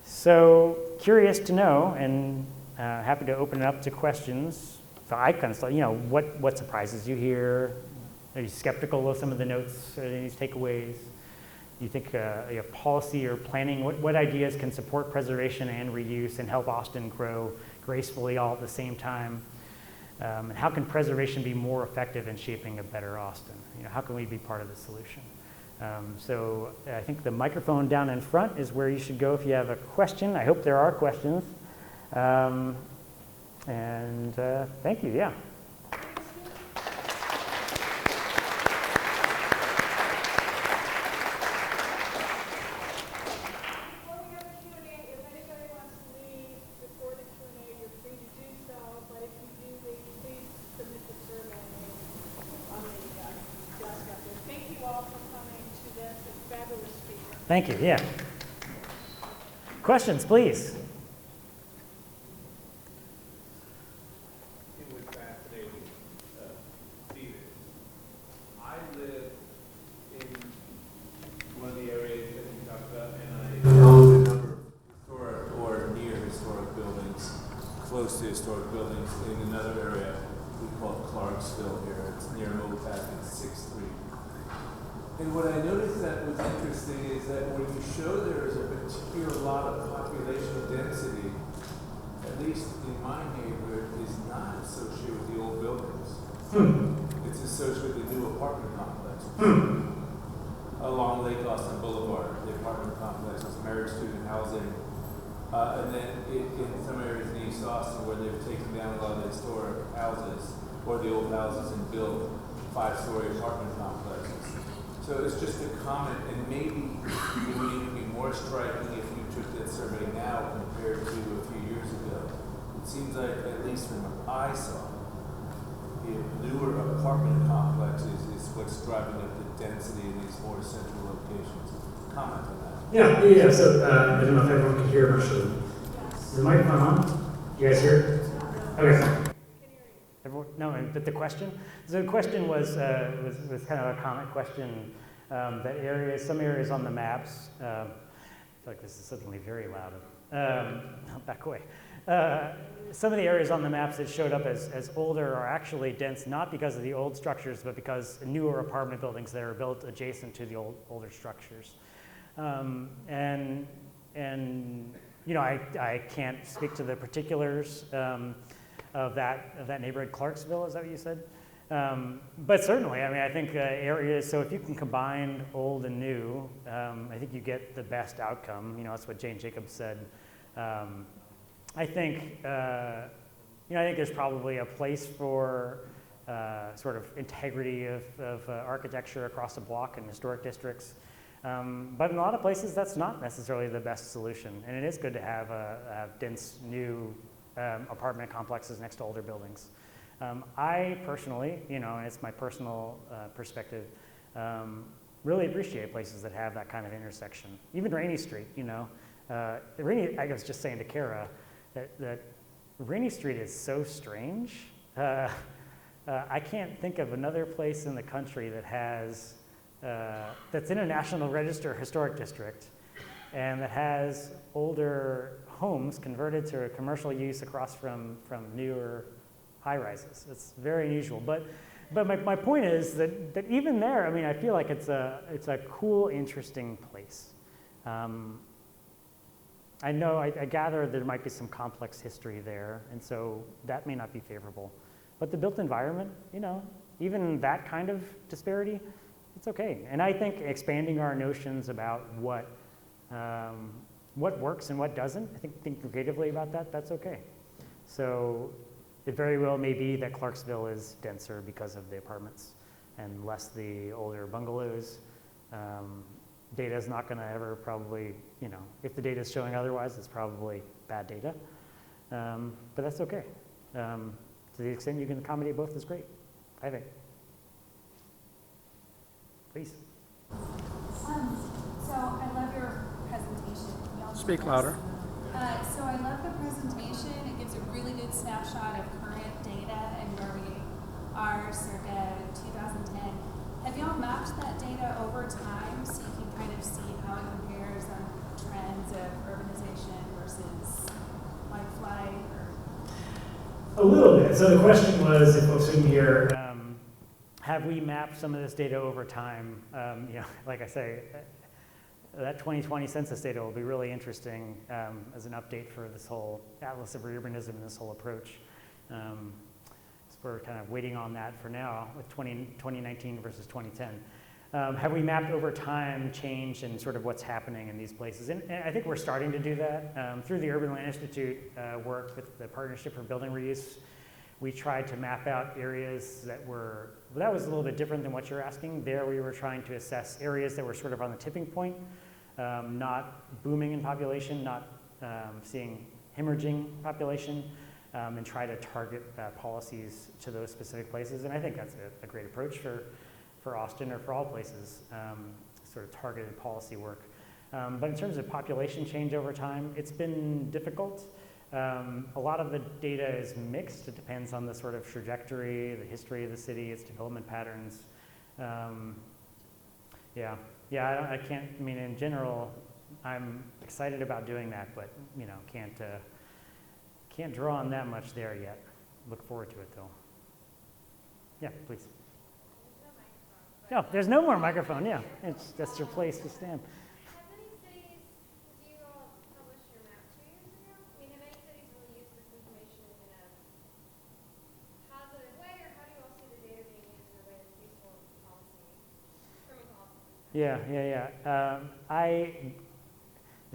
So curious to know, and happy to open it up to questions. So I kind of thought, what surprises you here? Are you skeptical of some of the notes or these takeaways? Do you think policy or planning, what ideas can support preservation and reuse and help Austin grow gracefully all at the same time? And how can preservation be more effective in shaping a better Austin? How can we be part of the solution? So I think the microphone down in front is where you should go if you have a question. I hope there are questions. Thank you, yeah. Thank you, yeah. Questions, please. It was fascinating. Steven, I live in one of the areas that you talked about, and I own a number of historic or near historic buildings, close to historic buildings in another area we call Clarksville here. It's near Mopac and 6th Street. And what I noticed that was interesting is that when you show there is a particular lot of population density, at least in my neighborhood, is not associated with the old buildings. It's associated with the new apartment complex. Along Lake Austin Boulevard, the apartment complex is married student housing. And then in some areas in East Austin where they've taken down a lot of the historic houses or the old houses and built 5-story apartment complexes. So it's just a comment, and maybe it would even be more striking if you took that survey now compared to a few years ago. It seems like, at least from what I saw, the newer apartment complexes is what's driving up the density in these more central locations. Comment on that. Yeah. So I don't know if everyone can hear much of it. Is the microphone on? You guys hear? Okay. No, but the question? So the question was kind of a comment question that some areas on the maps, I feel like this is suddenly very loud. Back away. Some of the areas on the maps that showed up as older are actually dense, not because of the old structures, but because newer apartment buildings that are built adjacent to the older structures. I can't speak to the particulars of that neighborhood. Clarksville, is that what you said? But certainly, I think areas, so if you can combine old and new, I think you get the best outcome. That's what Jane Jacobs said. I think there's probably a place for sort of integrity of architecture across the block in historic districts. But in a lot of places, that's not necessarily the best solution. And it is good to have dense, new apartment complexes next to older buildings. I personally, and it's my personal perspective, really appreciate places that have that kind of intersection. Even Rainy Street, I was just saying to Cara that Rainy Street is so strange I can't think of another place in the country that has, that's in a National Register historic district and that has older homes converted to a commercial use across from newer high-rises. It's very unusual. But my point is that even there, I mean, I feel like it's a cool, interesting place. I know, I gather there might be some complex history there, and so that may not be favorable. But the built environment, you know, even that kind of disparity, it's okay. And I think expanding our notions about what works and what doesn't, I think thinking creatively about that, that's okay. So it very well may be that Clarksville is denser because of the apartments and less the older bungalows. Data is not going to ever probably, you know, if the data is showing otherwise, it's probably bad data. But that's okay. To the extent you can accommodate both is great, I think. Please. So I love your presentation. Speak louder. So I love the presentation. It gives a really good snapshot of current data and where we are circa 2010. Have y'all mapped that data over time so you can kind of see how it compares on trends of urbanization versus like flight? A little bit. So the question was, if folks in here, have we mapped some of this data over time? You know, like I say, that 2020 census data will be really interesting as an update for this whole Atlas of Urbanism and this whole approach. So we're kind of waiting on that for now with 2019 versus 2010. Have we mapped over time change and sort of what's happening in these places? And I think we're starting to do that. Through the Urban Land Institute work with the Partnership for Building Reuse, we tried to map out areas that were, well, that was a little bit different than what you're asking. There we were trying to assess areas that were sort of on the tipping point, not booming in population, not seeing hemorrhaging population, and try to target policies to those specific places. And I think that's a great approach for Austin or for all places, sort of targeted policy work. But in terms of population change over time, it's been difficult. A lot of the data is mixed. It depends on the sort of trajectory, the history of the city, its development patterns. I can't, I mean, in general, I'm excited about doing that, but, you know, can't draw on that much there yet. Look forward to it, though. Yeah, please. No, there's no more microphone, yeah. That's your place to stand. Have any cities, did you all publish your map 2 years ago? I mean, have any cities really used this information in a positive way, or how do you all see the data being used in a way that's useful in policy, from a policy perspective?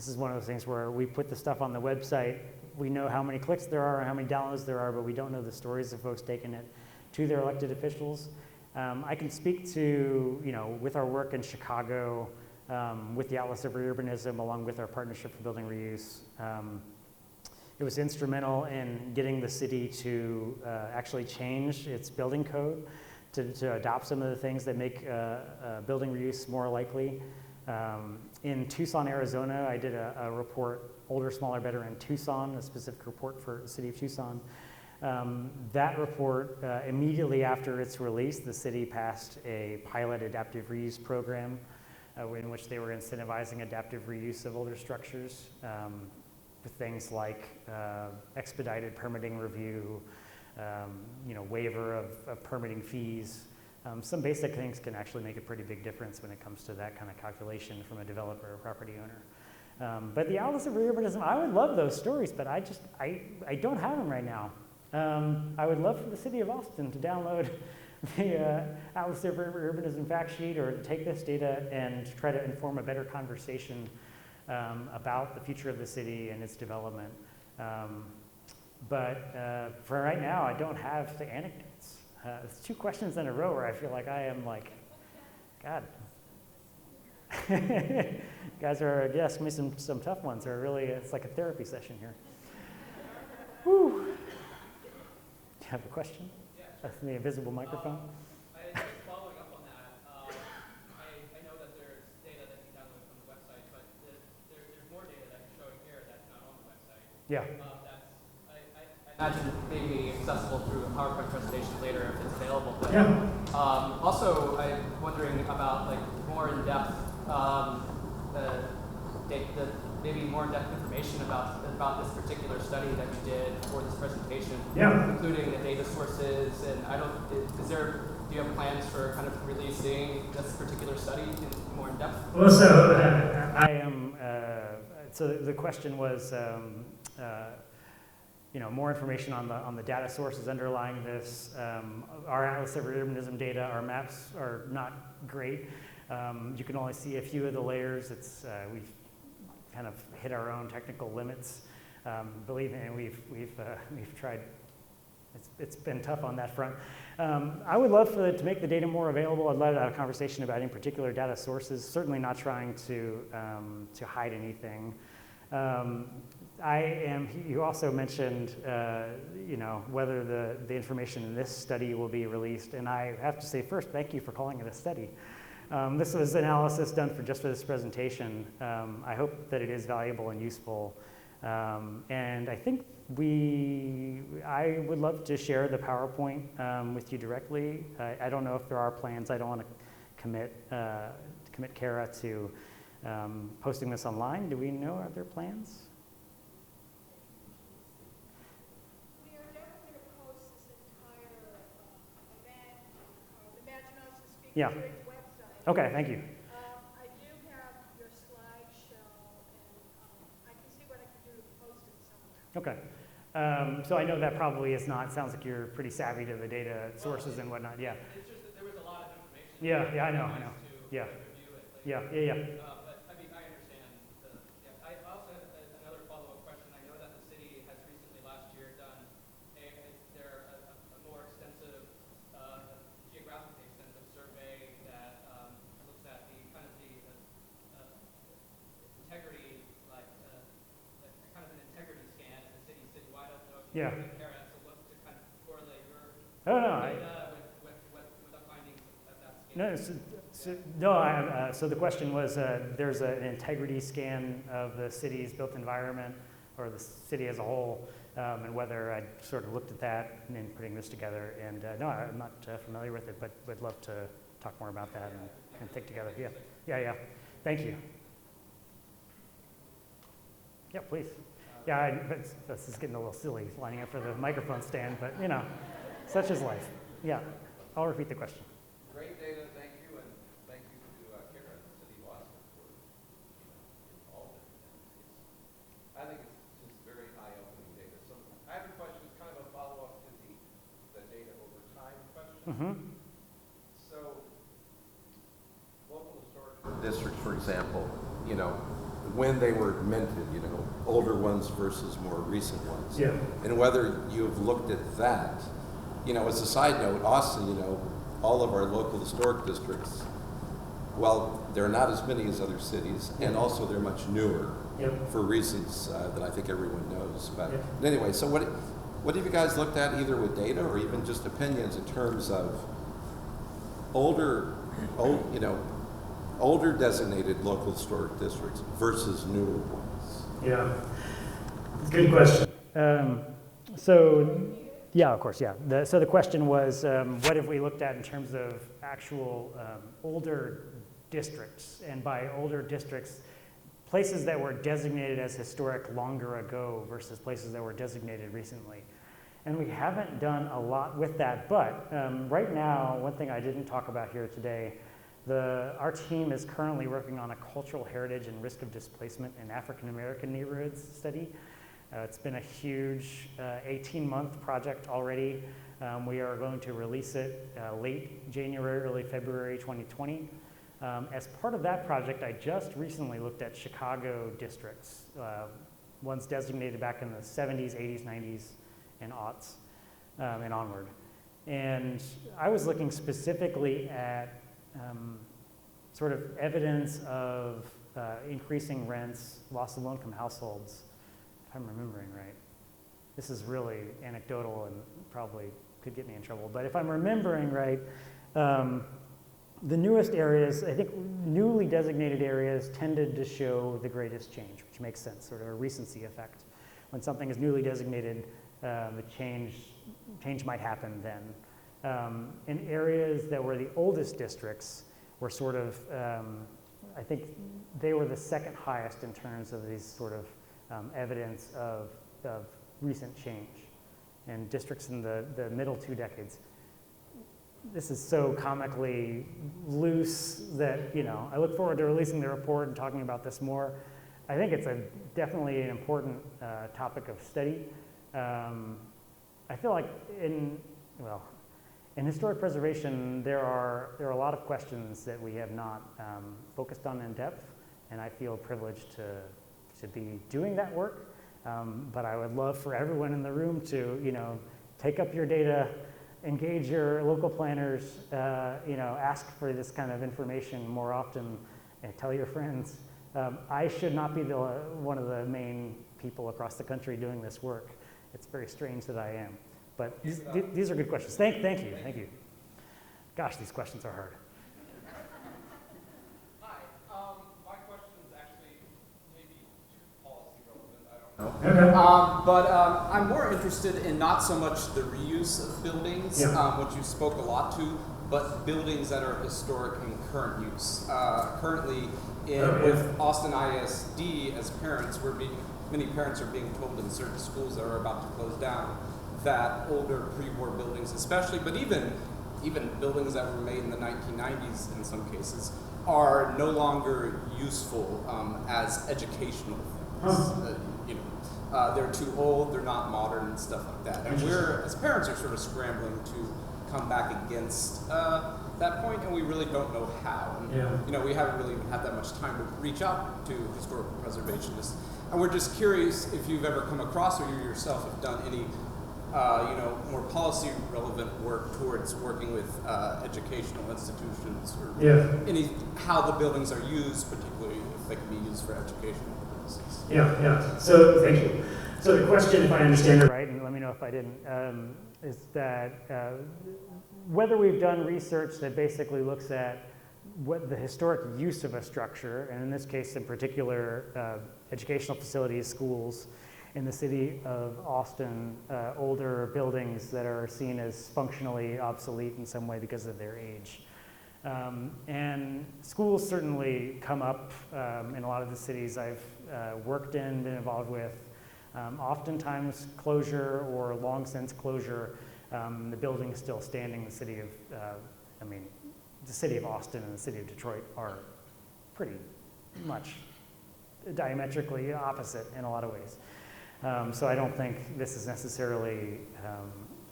This is one of those things where we put the stuff on the website. We know how many clicks there are and how many downloads there are, but we don't know the stories of folks taking it to their elected officials. I can speak to, you know, with our work in Chicago, with the Atlas of Urbanism, along with our Partnership for Building Reuse, it was instrumental in getting the city to actually change its building code to adopt some of the things that make building reuse more likely. In Tucson, Arizona, I did a report, Older, Smaller, Better in Tucson, a specific report for the city of Tucson. That report, immediately after its release, the city passed a pilot adaptive reuse program in which they were incentivizing adaptive reuse of older structures with things like expedited permitting review, you know, waiver of permitting fees. Some basic things can actually make a pretty big difference when it comes to that kind of calculation from a developer or property owner. But the Atlas of Urbanism, I would love those stories, but I don't have them right now. I would love for the city of Austin to download the Atlas of Urbanism fact sheet, or to take this data and try to inform a better conversation about the future of the city and its development. But for right now, I don't have the anecdotes. It's 2 questions in a row where I feel like I am like, God. Guys are asking me some tough ones. They're really, it's like a therapy session here. Whew. Do you have a question? Yeah, sure. That's the invisible microphone. Following up on that, I know that there's data that you download from the website, but there's more data that you're showing here that's not on the website. Yeah. I imagine maybe accessible through a PowerPoint presentation later if it's available. But Yeah. also, I'm wondering about like more in-depth, maybe more in-depth information about this particular study that you did for this presentation, Yeah. including the data sources. And do you have plans for kind of releasing this particular study in more in depth? Well, so I am, so the question was, more information on the data sources underlying this. Our Atlas of Urbanism data, our maps are not great. You can only see a few of the layers. We've kind of hit our own technical limits. Believe me, we've tried. It's been tough on that front. I would love to make the data more available. I'd love to have a conversation about any particular data sources. Certainly not trying to hide anything. You also mentioned, whether the information in this study will be released. And I have to say first, thank you for calling it a study. This was analysis done just for this presentation. I hope that it is valuable and useful. And I think I would love to share the PowerPoint with you directly. I don't know if there are plans. I don't want to commit Cara to posting this online. Do we know, are there plans? We are definitely going to post this entire event on the Imaginos to Speak Yeah. website. Okay, thank you. I do have your slideshow, and I can see what I can do to post it somewhere. Okay. So I know that probably is not, sounds like you're pretty savvy to the data sources and whatnot, yeah. It's just that there was a lot of information. Yeah, I know. Yeah. Review it later. Yeah. But I mean, I understand. I also have another follow-up question. I know that the city has recently, last year, done a more extensive, geographically extensive survey that looks at the kind of the integrity, like kind of an integrity scan of the city citywide. I don't know if you can compare it, so look to kind of correlate your data with the findings of that scan. So the question was, there's an integrity scan of the city's built environment, or the city as a whole, and whether I'd sort of looked at that in putting this together. And no, I'm not familiar with it, but would love to talk more about that and think together. Yeah. Thank you. Yeah, please. Yeah, but this is getting a little silly, lining up for the microphone stand, but such is life. Yeah, I'll repeat the question. Great data, thank you, and thank you to Cara and the City of Austin for all of it. I think it's just very eye-opening data. So I have a question, it's kind of a follow-up to the data over time question. Mm-hmm. So local historic districts, for example, when they were minted, older ones versus more recent ones. Yeah. And whether you've looked at that, as a side note, Austin, all of our local historic districts, well, there are not as many as other cities, and also they're much newer for reasons that I think everyone knows. But anyway, so what have you guys looked at, either with data or even just opinions, in terms of older designated local historic districts versus newer ones? Yeah. Good question. Yeah, of course, yeah. So the question was, what have we looked at in terms of actual older districts? And by older districts, places that were designated as historic longer ago versus places that were designated recently. And we haven't done a lot with that, but right now, one thing I didn't talk about here today, our team is currently working on a cultural heritage and risk of displacement in African American neighborhoods study. It's been a huge 18-month project already. We are going to release it late January, early February 2020. As part of that project, I just recently looked at Chicago districts, ones designated back in the 70s, 80s, 90s, and aughts, and onward. And I was looking specifically at sort of evidence of increasing rents, loss of low-income households, if I'm remembering right. This is really anecdotal and probably could get me in trouble, but if I'm remembering right, the newest areas, I think newly designated areas tended to show the greatest change, which makes sense, sort of a recency effect. When something is newly designated, the change might happen then. In areas that were the oldest districts were sort of, I think they were the second highest in terms of these sort of evidence of recent change. And districts in the middle 2 decades, this is so comically loose that, I look forward to releasing the report and talking about this more. I think it's definitely an important topic of study. I feel like in historic preservation, there are a lot of questions that we have not focused on in depth, and I feel privileged to be doing that work. But I would love for everyone in the room to, take up your data, engage your local planners, ask for this kind of information more often, and tell your friends. I should not be one of the main people across the country doing this work. It's very strange that I am. But these are good questions. Thank you. Gosh, these questions are hard. Hi, my question is actually maybe too policy relevant, I don't know. Okay. But I'm more interested in not so much the reuse of buildings, which you spoke a lot to, but buildings that are historic and current use. Currently, with Austin ISD, as parents, many parents are being told in certain schools that are about to close down that older pre-war buildings, especially, but even buildings that were made in the 1990s in some cases, are no longer useful as educational things. They're too old, they're not modern, and stuff like that. And we're, as parents, are sort of scrambling to come back against that point, and we really don't know how. And, we haven't really even had that much time to reach out to historical preservationists. And we're just curious if you've ever come across, or you yourself have done any, more policy relevant work towards working with educational institutions, or how the buildings are used, particularly if they can be used for educational purposes. Yeah. So thank you. So the question, if I understand it Right, and let me know if I didn't, is that whether we've done research that basically looks at what the historic use of a structure, and in this case in particular, educational facilities, schools, in the city of Austin, older buildings that are seen as functionally obsolete in some way because of their age. And schools certainly come up in a lot of the cities I've worked in, been involved with. Oftentimes closure or long since closure, the building is still standing. The city of Austin and the city of Detroit are pretty much diametrically opposite in a lot of ways. So I don't think this is necessarily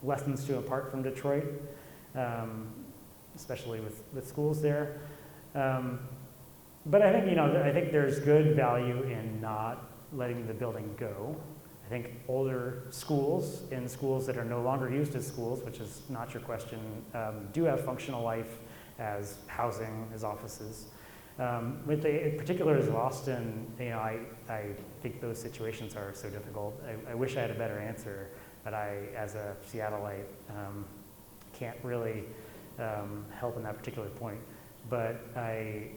lessons to impart from Detroit, especially with schools there. But I think, I think there's good value in not letting the building go. I think older schools, in schools that are no longer used as schools, which is not your question, do have functional life as housing, as offices. In particular as Austin, I think those situations are so difficult. I wish I had a better answer, but I, as a Seattleite, can't really help in that particular point. But I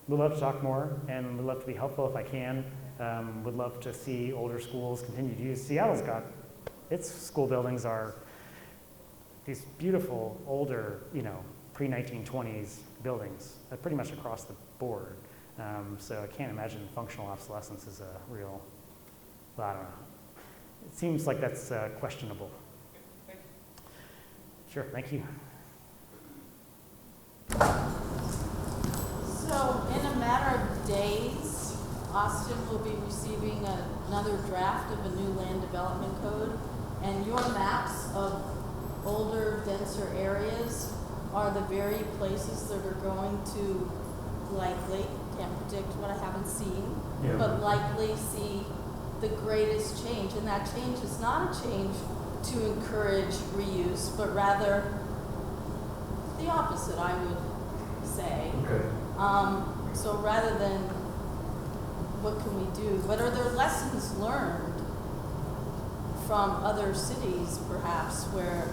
would love to talk more and would love to be helpful if I can. Would love to see older schools continue to use. Seattle's got, its school buildings are these beautiful, older, pre-1920s buildings, pretty much across the board. So I can't imagine functional obsolescence is a real, well, I don't know. It seems like that's questionable. Thank you. Sure, thank you. So in a matter of days, Austin will be receiving another draft of a new land development code, and your maps of older, denser areas are the very places that are going to likely, can't predict what I haven't seen, but likely see the greatest change. And that change is not a change to encourage reuse, but rather the opposite, I would say. Okay. So rather than what can we do, but are there lessons learned from other cities, perhaps, where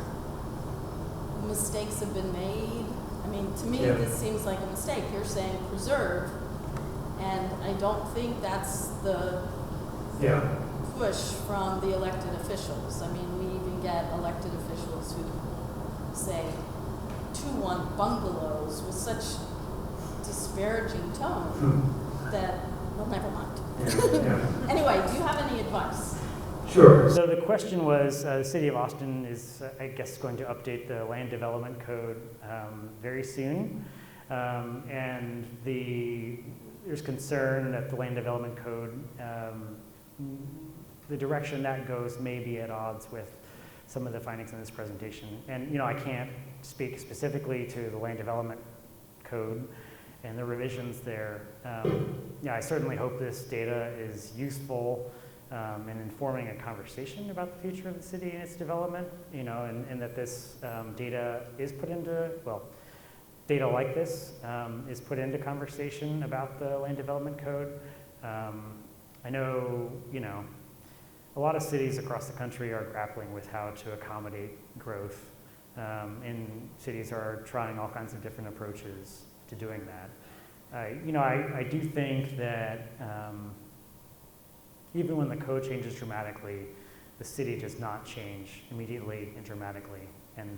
mistakes have been made? I mean, to me, this seems like a mistake. You're saying preserve, and I don't think that's the push from the elected officials. I mean, we even get elected officials who say 2-1 bungalows with such disparaging tone that, well, never mind. Anyway, do you have any advice? Sure. So the question was, the City of Austin is, I guess, going to update the Land Development Code very soon. And there's concern that the Land Development Code, the direction that goes may be at odds with some of the findings in this presentation. And I can't speak specifically to the Land Development Code and the revisions there. I certainly hope this data is useful in informing a conversation about the future of the city and its development, and that this data is put into, data like this is put into conversation about the Land Development Code. I know, a lot of cities across the country are grappling with how to accommodate growth, and cities are trying all kinds of different approaches to doing that. I do think that even when the code changes dramatically, the city does not change immediately and dramatically. And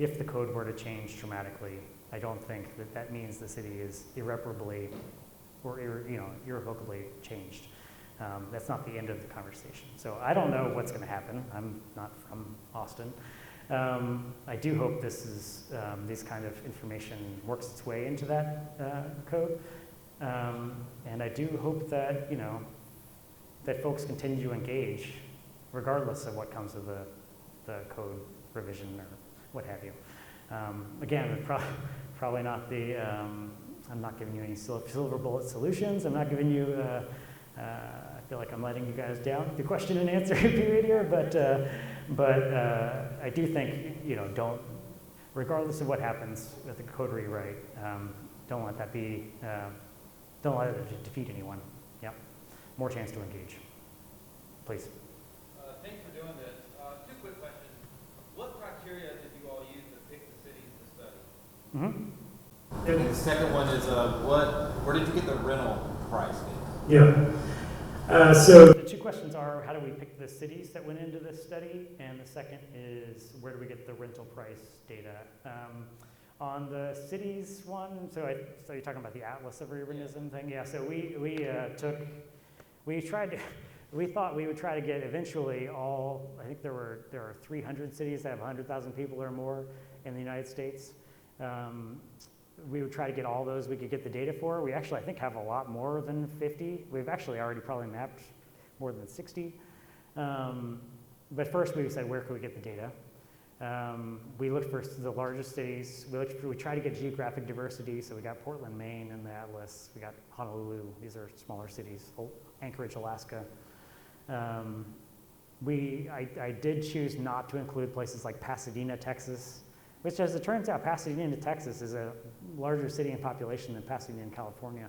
if the code were to change dramatically, I don't think that means the city is irreparably or irrevocably changed. That's not the end of the conversation. So I don't know what's going to happen. I'm not from Austin. I do hope this kind of information works its way into that code, and I do hope that that folks continue to engage, regardless of what comes of the code revision or what have you. Again, probably not the. I'm not giving you any silver bullet solutions. I'm not giving you. I feel like I'm letting you guys down the question and answer period here, but I do think don't, regardless of what happens with the code rewrite, don't let that be, don't let it defeat anyone. Yep, more chance to engage. Please. Thanks for doing this. 2 quick questions. What criteria did you all use to pick the cities to study? Mm-hmm. And the second one is, where did you get the rental price? Yeah. So the 2 questions are, how do we pick the cities that went into this study? And the second is, where do we get the rental price data? On the cities one, so you're talking about the Atlas of Urbanism thing? Yeah, so we thought we would try to get eventually all, I think there are 300 cities that have 100,000 people or more in the United States. We would try to get all those we could get the data for. We actually, I think, have a lot more than 50. We've actually already probably mapped more than 60. But first we said, where could we get the data? We looked for the largest cities. We tried to get geographic diversity, so we got Portland, Maine in the Atlas. We got Honolulu. These are smaller cities. Anchorage, Alaska. I did choose not to include places like Pasadena, Texas, which, as it turns out, Pasadena, Texas is a larger city in population than Pasadena, California.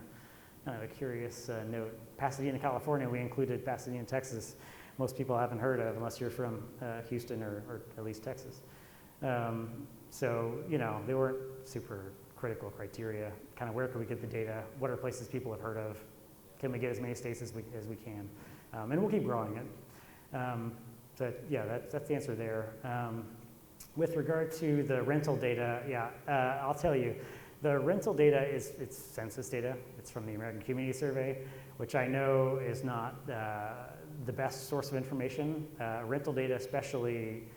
Kind of a curious note. Pasadena, California, we included Pasadena, Texas. Most people haven't heard of unless you're from Houston or at least Texas. So, they weren't super critical criteria. Kind of where could we get the data? What are places people have heard of? Can we get as many states as we can? And we'll keep growing it. So, yeah, that's the answer there. With regard to the rental data, I'll tell you, the rental data it's census data. It's from the American Community Survey, which I know is not the best source of information. Rental data, especially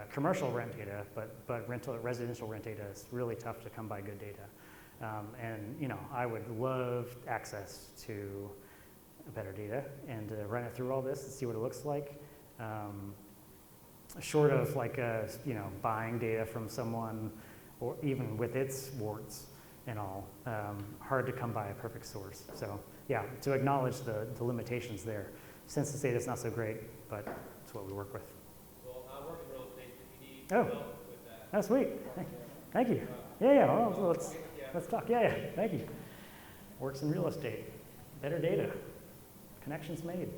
commercial rent data, but residential rent data is really tough to come by good data. And I would love access to better data and to run it through all this and see what it looks like. Short of buying data from someone, or even with its warts and all, hard to come by a perfect source. So yeah, to acknowledge the limitations there. Census data is not so great, but it's what we work with. Well, I work in real estate. If you need Oh. help with that. Oh, sweet. Thank you. Yeah. Well, let's talk. Yeah. Thank you. Works in real estate. Better data. Connections made.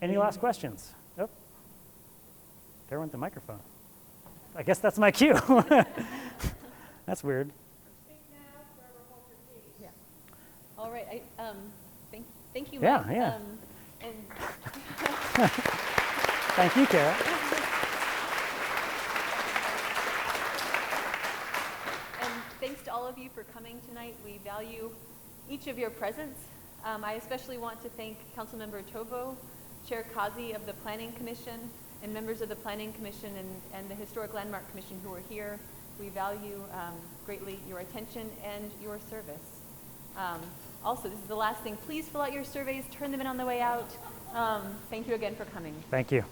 Any last questions? Oh, there went the microphone. I guess that's my cue. That's weird. Speak now, forever hold your peace. All right. Thank you, Yeah, Mike. yeah. And Thank you, Cara. And thanks to all of you for coming tonight. We value each of your presence. I especially want to thank Councilmember Powe, Chair Kazi of the Planning Commission, and members of the Planning Commission and the Historic Landmark Commission who are here. We value greatly your attention and your service. Also, this is the last thing. Please fill out your surveys, turn them in on the way out. Thank you again for coming. Thank you.